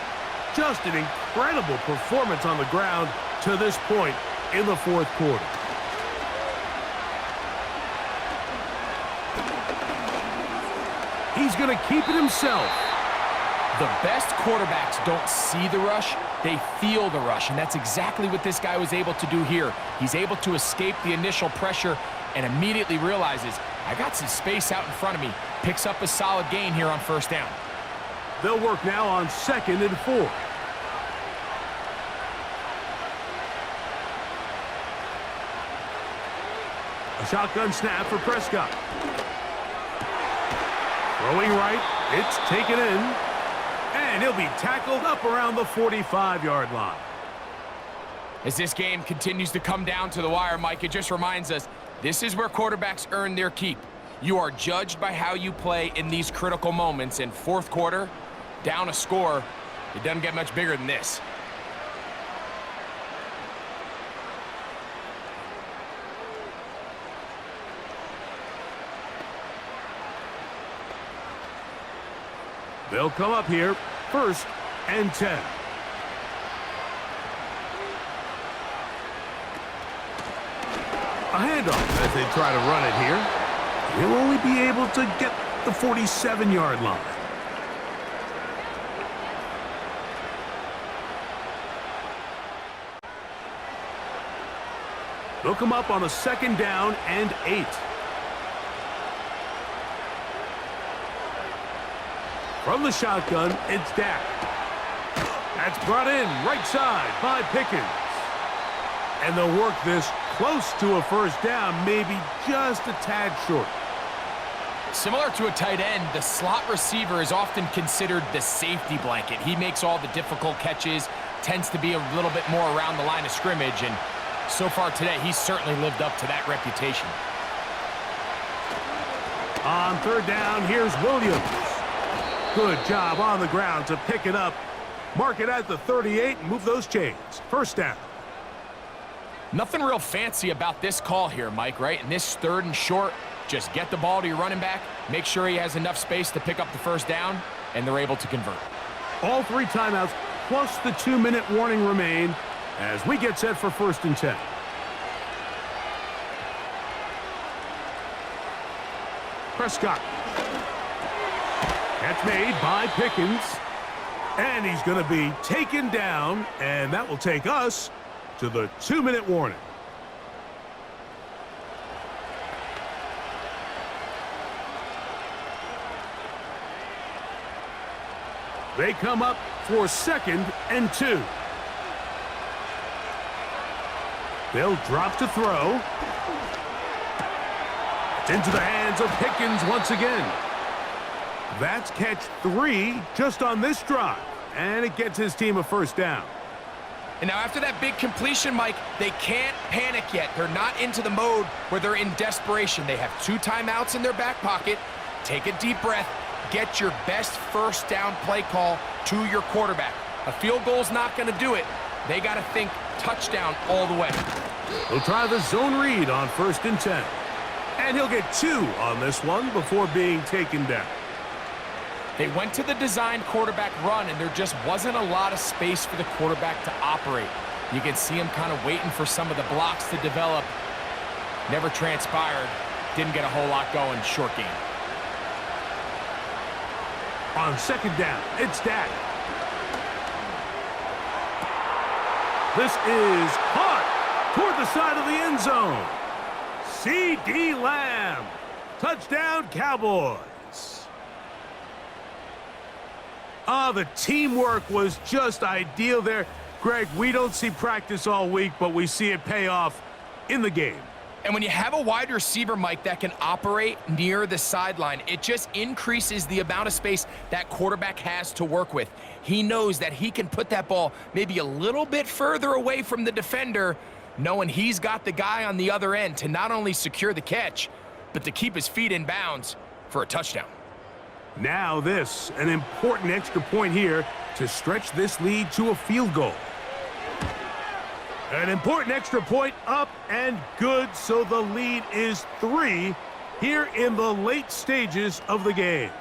S2: Just an incredible performance on the ground to this point in the 4th quarter. He's going to keep it himself.
S3: The best quarterbacks don't see the rush, they feel the rush, and that's exactly what this guy was able to do here. He's able to escape the initial pressure and immediately realizes, I got some space out in front of me. Picks up a solid gain here on 1st down.
S2: They'll work now on 2nd and 4. A shotgun snap for Prescott. Throwing right, it's taken in, and he'll be tackled up around the 45-yard line.
S3: As this game continues to come down to the wire, Mike, it just reminds us, this is where quarterbacks earn their keep. You are judged by how you play in these critical moments. In fourth quarter, down a score, it doesn't get much bigger than this.
S2: They'll come up here, 1st and 10. A handoff as they try to run it here. He'll only be able to get the 47-yard line. They'll come up on a 2nd down and 8. From the shotgun, it's Dak. That's brought in right side by Pickens. And they'll work this close to a 1st down, maybe just a tad short.
S3: Similar to a tight end, the slot receiver is often considered the safety blanket. He makes all the difficult catches, tends to be a little bit more around the line of scrimmage, and so far today, he's certainly lived up to that reputation.
S2: On 3rd down, here's Williams. Good job on the ground to pick it up. Mark it at the 38 and move those chains. 1st down.
S3: Nothing real fancy about this call here, Mike, right? In this 3rd and short, just get the ball to your running back, make sure he has enough space to pick up the 1st down, and they're able to convert.
S2: All 3 timeouts plus the 2-minute warning remain as we get set for 1st and 10. Prescott. Catch made by Pickens. And he's going to be taken down, and that will take us to the 2-minute warning. They come up for 2nd and 2. They'll drop to throw. It's into the hands of Pickens once again. That's catch 3 just on this drive, and it gets his team a 1st down.
S3: And now after that big completion, Mike, they can't panic yet. They're not into the mode where they're in desperation. They have 2 timeouts in their back pocket. Take a deep breath. Get your best 1st down play call to your quarterback. A field goal's not going to do it. They got to think touchdown all the way.
S2: He'll try the zone read on 1st and 10. And he'll get 2 on this one before being taken down.
S3: They went to the design quarterback run, and there just wasn't a lot of space for the quarterback to operate. You can see him kind of waiting for some of the blocks to develop. Never transpired. Didn't get a whole lot going. Short game.
S2: On 2nd down, it's Dak. This is caught toward the side of the end zone. C.D. Lamb. Touchdown, Cowboys. The teamwork was just ideal there. Greg, we don't see practice all week, but we see it pay off in the game.
S3: And when you have a wide receiver, Mike, that can operate near the sideline, it just increases the amount of space that quarterback has to work with. He knows that he can put that ball maybe a little bit further away from the defender, knowing he's got the guy on the other end to not only secure the catch, but to keep his feet in bounds for a touchdown.
S2: Now this, an important extra point here to stretch this lead to a field goal. An important extra point up and good, so the lead is 3 here in the late stages of the game.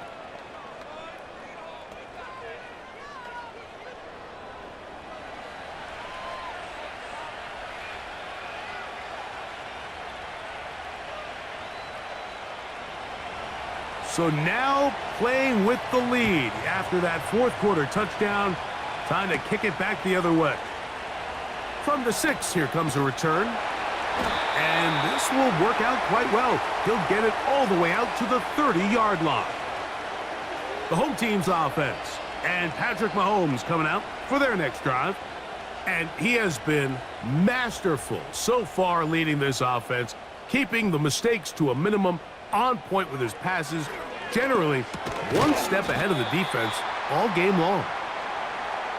S2: So now playing with the lead after that 4th quarter touchdown, time to kick it back the other way. From the 6, here comes a return. And this will work out quite well. He'll get it all the way out to the 30-yard line. the home team's offense. And Patrick Mahomes coming out for their next drive. And he has been masterful so far leading this offense, keeping the mistakes to a minimum, on point with his passes, generally one step ahead of the defense all game long.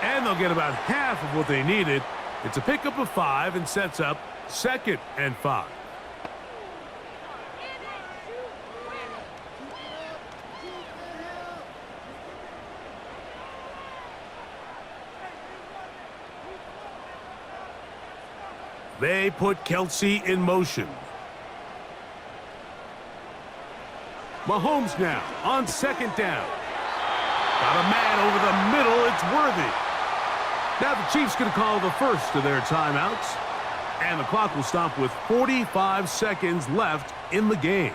S2: And they'll get about half of what they needed. It's a pickup of 5 and sets up 2nd and 5. They put Kelsey in motion. Mahomes now on 2nd down. Got a man over the middle. It's Worthy. Now the Chiefs going to call the first of their timeouts. And the clock will stop with 45 seconds left in the game.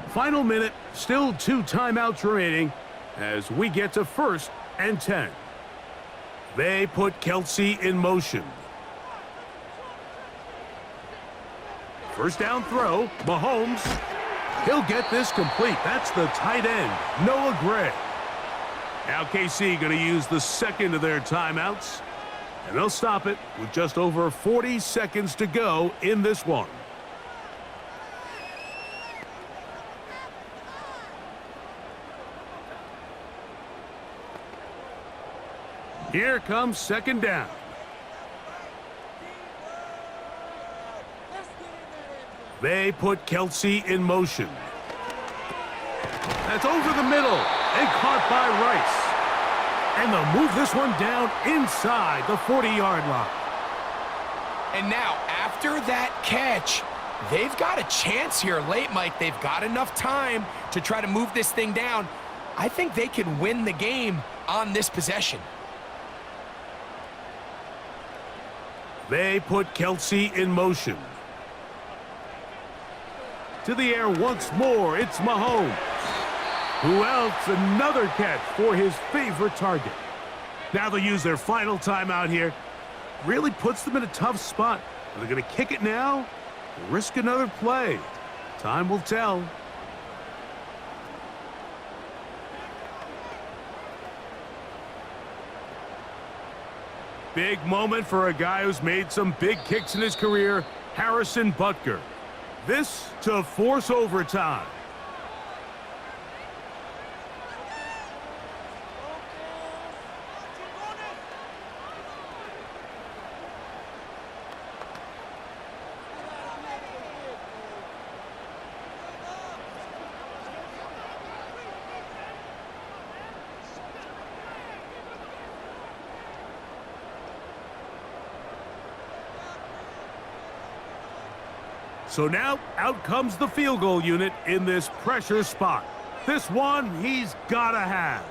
S2: Final minute, still 2 timeouts remaining as we get to 1st and 10. They put Kelsey in motion. First down throw, Mahomes. He'll get this complete. That's the tight end, Noah Gray. Now KC going to use the 2nd of their timeouts, and they'll stop it with just over 40 seconds to go in this one. Here comes 2nd down. They put Kelsey in motion. That's over the middle and caught by Rice. And they'll move this one down inside the 40-yard line.
S3: And now, after that catch, they've got a chance here late, Mike. They've got enough time to try to move this thing down. I think they can win the game on this possession.
S2: They put Kelsey in motion. To the air once more, it's Mahomes. Who else? Another catch for his favorite target. Now they'll use their final timeout here. Really puts them in a tough spot. Are they going to kick it now? Or risk another play? Time will tell. Big moment for a guy who's made some big kicks in his career, Harrison Butker. This to force overtime. So now, out comes the field goal unit in this pressure spot. This one, he's gotta have.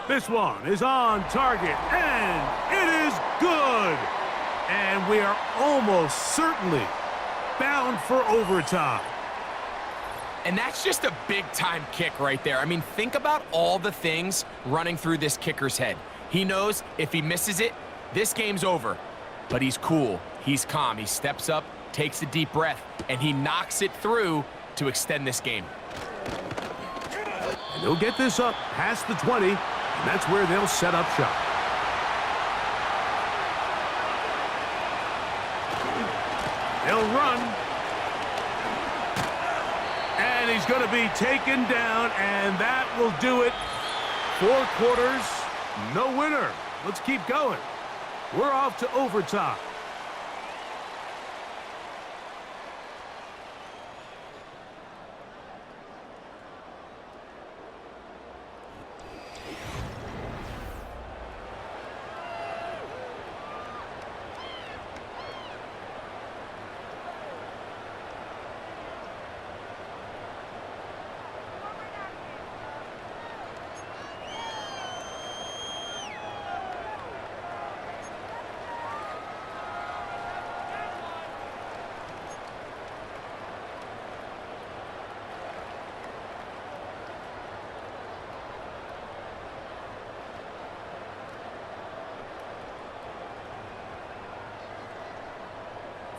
S2: This one is on target, and it is good. And we are almost certainly bound for overtime.
S3: And that's just a big-time kick right there. I mean, think about all the things running through this kicker's head. He knows if he misses it, this game's over. But he's cool. He's calm. He steps up, takes a deep breath, and he knocks it through to extend this game.
S2: And they'll get this up past the 20, and that's where they'll set up shop. They'll run. And he's going to be taken down, and that will do it. 4 quarters, no winner. Let's keep going. We're off to overtime.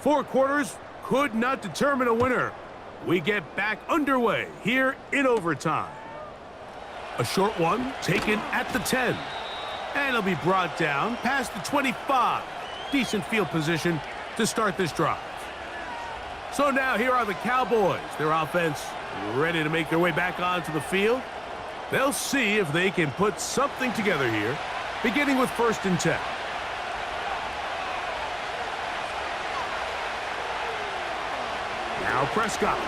S2: Four quarters could not determine a winner. We get back underway here in overtime. A short one taken at the 10. And it'll be brought down past the 25. Decent field position to start this drive. So now here are the Cowboys. Their offense ready to make their way back onto the field. They'll see if they can put something together here, beginning with 1st and 10. Now Prescott.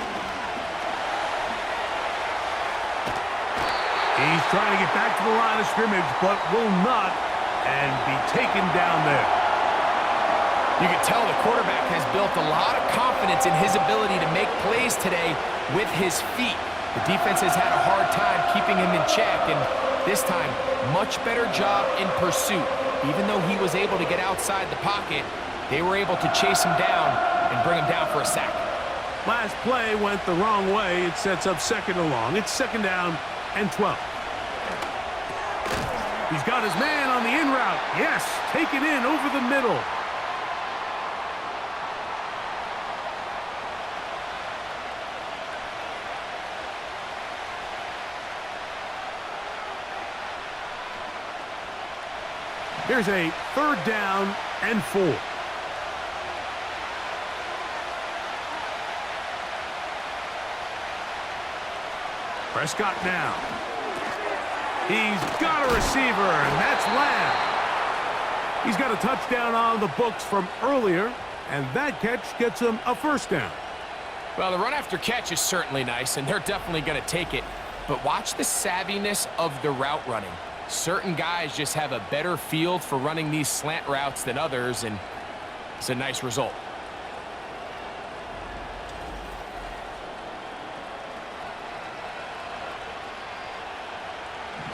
S2: He's trying to get back to the line of scrimmage, but will not, and be taken down there.
S3: You can tell the quarterback has built a lot of confidence in his ability to make plays today with his feet. The defense has had a hard time keeping him in check, and this time, much better job in pursuit. Even though he was able to get outside the pocket, they were able to chase him down and bring him down for a sack.
S2: Last play went the wrong way. It sets up 2nd and long. It's 2nd down and 12. He's got his man on the in route. Yes, taken in over the middle. Here's a 3rd down and 4. Prescott now. He's got a receiver, and that's Lamb. He's got a touchdown on the books from earlier, and that catch gets him a 1st down.
S3: Well, the run after catch is certainly nice, and they're definitely going to take it. But watch the savviness of the route running. Certain guys just have a better feel for running these slant routes than others, and it's a nice result.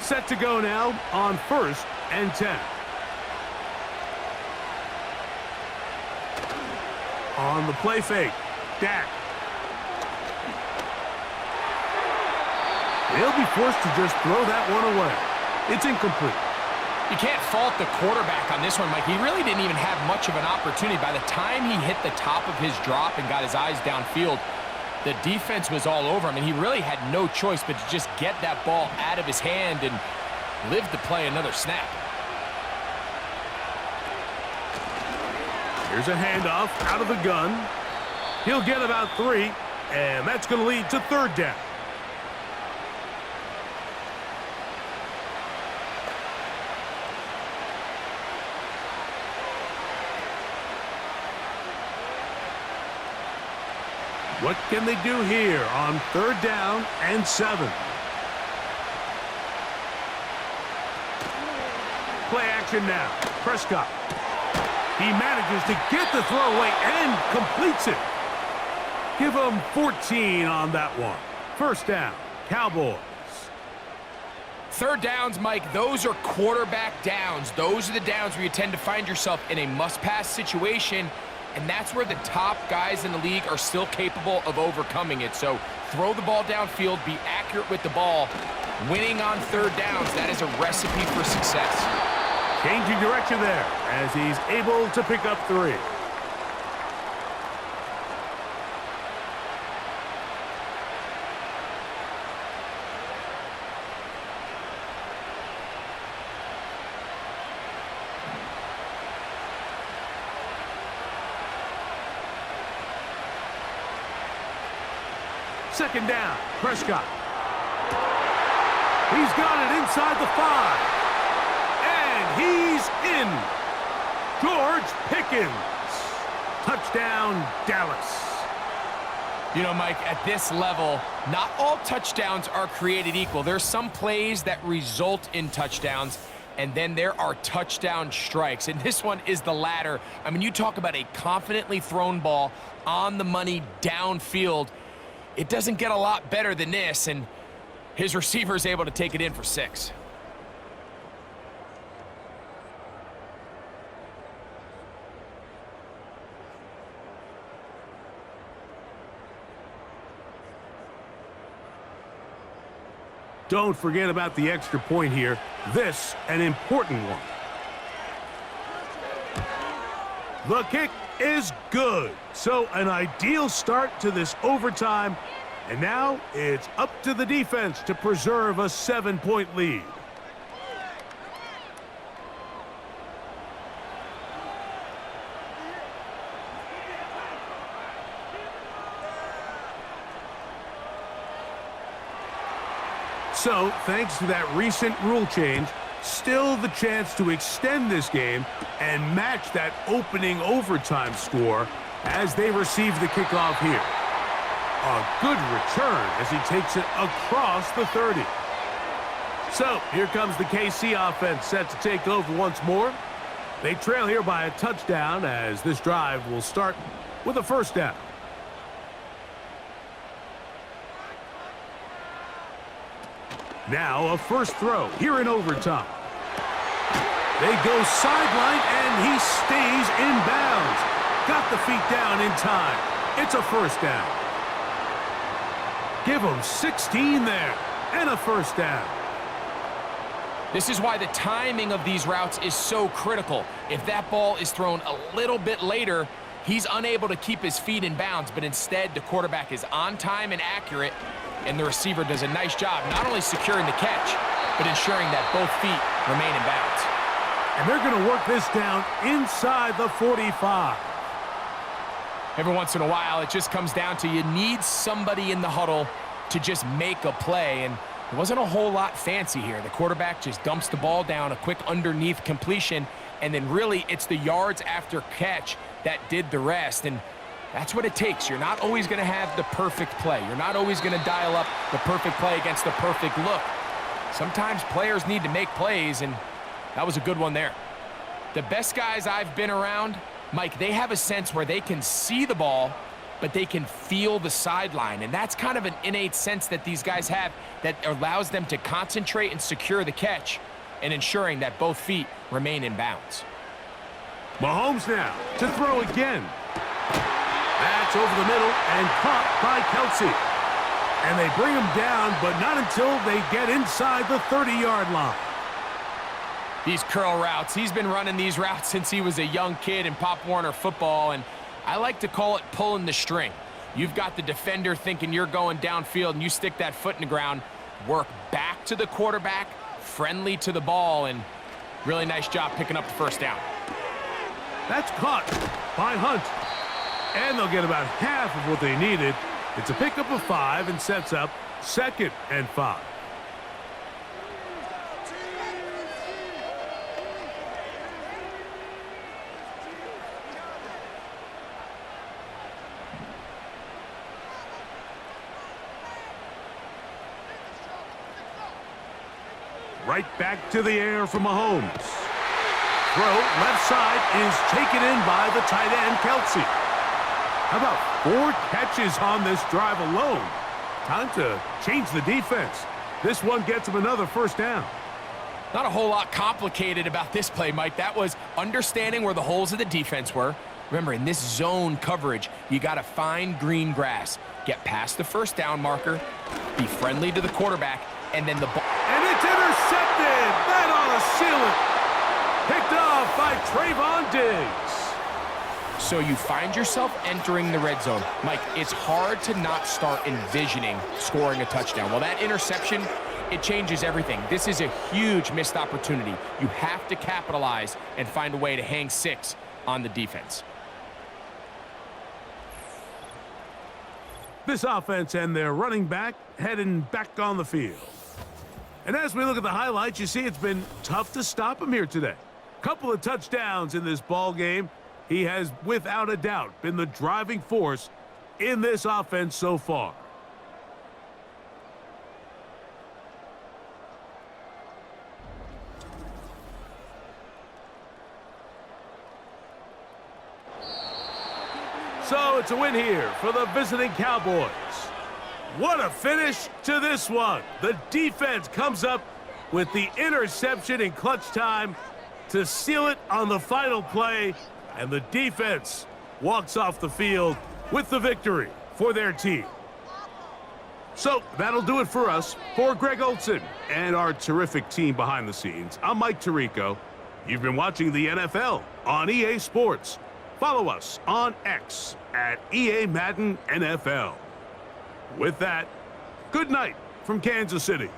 S2: Set to go now on 1st and 10. On the play fake, Dak. They'll be forced to just throw that one away. It's incomplete.
S3: You can't fault the quarterback on this one, Mike. He really didn't even have much of an opportunity. By the time he hit the top of his drop and got his eyes downfield, the defense was all over him, and he really had no choice but to just get that ball out of his hand and live to play another snap.
S2: Here's a handoff out of the gun. He'll get about 3, and that's going to lead to 3rd down. What can they do here on 3rd down and 7? Play action now. Prescott. He manages to get the throw away and completes it. Give him 14 on that one. 1st down, Cowboys.
S3: 3rd downs, Mike, those are quarterback downs. Those are the downs where you tend to find yourself in a must-pass situation, and that's where the top guys in the league are still capable of overcoming it. So throw the ball downfield, be accurate with the ball. Winning on 3rd downs, that is a recipe for success.
S2: Changing direction there as he's able to pick up 3. Second down, Prescott. He's got it inside the 5. And he's in. George Pickens. Touchdown, Dallas.
S3: You know, Mike, at this level, not all touchdowns are created equal. There's some plays that result in touchdowns, and then there are touchdown strikes. And this one is the latter. I mean, you talk about a confidently thrown ball on the money downfield. It doesn't get a lot better than this, and his receiver is able to take it in for 6.
S2: Don't forget about the extra point here. This, an important one. The kick is good. So an ideal start to this overtime. And now it's up to the defense to preserve a 7-point lead. So, thanks to that recent rule change, still the chance to extend this game and match that opening overtime score as they receive the kickoff here. A good return as he takes it across the 30. So, here comes the KC offense set to take over once more. They trail here by a touchdown as this drive will start with a first down. Now a first throw here in overtime. They go sideline and he stays in bounds. Got the feet down in time. It's a first down. Give him 16 there and a first down.
S3: This is why the timing of these routes is so critical. If that ball is thrown a little bit later, he's unable to keep his feet in bounds, but instead the quarterback is on time and accurate, and the receiver does a nice job not only securing the catch, but ensuring that both feet remain in bounds.
S2: And they're going to work this down inside the 45.
S3: Every once in a while, it just comes down to you need somebody in the huddle to just make a play, and it wasn't a whole lot fancy here. The quarterback just dumps the ball down, a quick underneath completion, and then really it's the yards after catch that did the rest, and that's what it takes. You're not always going to have the perfect play. You're not always going to dial up the perfect play against the perfect look. Sometimes players need to make plays, and that was a good one there. The best guys I've been around, Mike, they have a sense where they can see the ball, but they can feel the sideline, and that's kind of an innate sense that these guys have that allows them to concentrate and secure the catch and ensuring that both feet remain in bounds.
S2: Mahomes now to throw again. That's over the middle and caught by Kelsey. And they bring him down, but not until they get inside the 30-yard line.
S3: These curl routes, he's been running these routes since he was a young kid in Pop Warner football, and I like to call it pulling the string. You've got the defender thinking you're going downfield, and you stick that foot in the ground, work back to the quarterback, friendly to the ball, and really nice job picking up the first down.
S2: That's caught by Hunt. And they'll get about half of what they needed. It's a pickup of 5 and sets up 2nd and 5. Right back to the air for Mahomes. Throw left side is taken in by the tight end, Kelsey. How about 4 catches on this drive alone? Time to change the defense. This one gets him another first down.
S3: Not a whole lot complicated about this play, Mike. That was understanding where the holes of the defense were. Remember, in this zone coverage, you got to find green grass. Get past the first down marker, be friendly to the quarterback, and then the ball.
S2: And it's intercepted! That ought to seal it! Picked off by Trayvon Diggs.
S3: So you find yourself entering the red zone. Mike, it's hard to not start envisioning scoring a touchdown. Well, that interception, it changes everything. This is a huge missed opportunity. You have to capitalize and find a way to hang 6 on the defense.
S2: This offense and their running back heading back on the field. And as we look at the highlights, you see it's been tough to stop him here today. Couple of touchdowns in this ball game. He has, without a doubt, been the driving force in this offense so far. So it's a win here for the visiting Cowboys. What a finish to this one. The defense comes up with the interception in clutch time to seal it on the final play, and the defense walks off the field with the victory for their team. So that'll do it for us. For Greg Olson and our terrific team behind the scenes, I'm Mike Tirico. You've been watching the NFL on EA Sports. follow us on X at EA Madden NFL. With that, good night from Kansas City.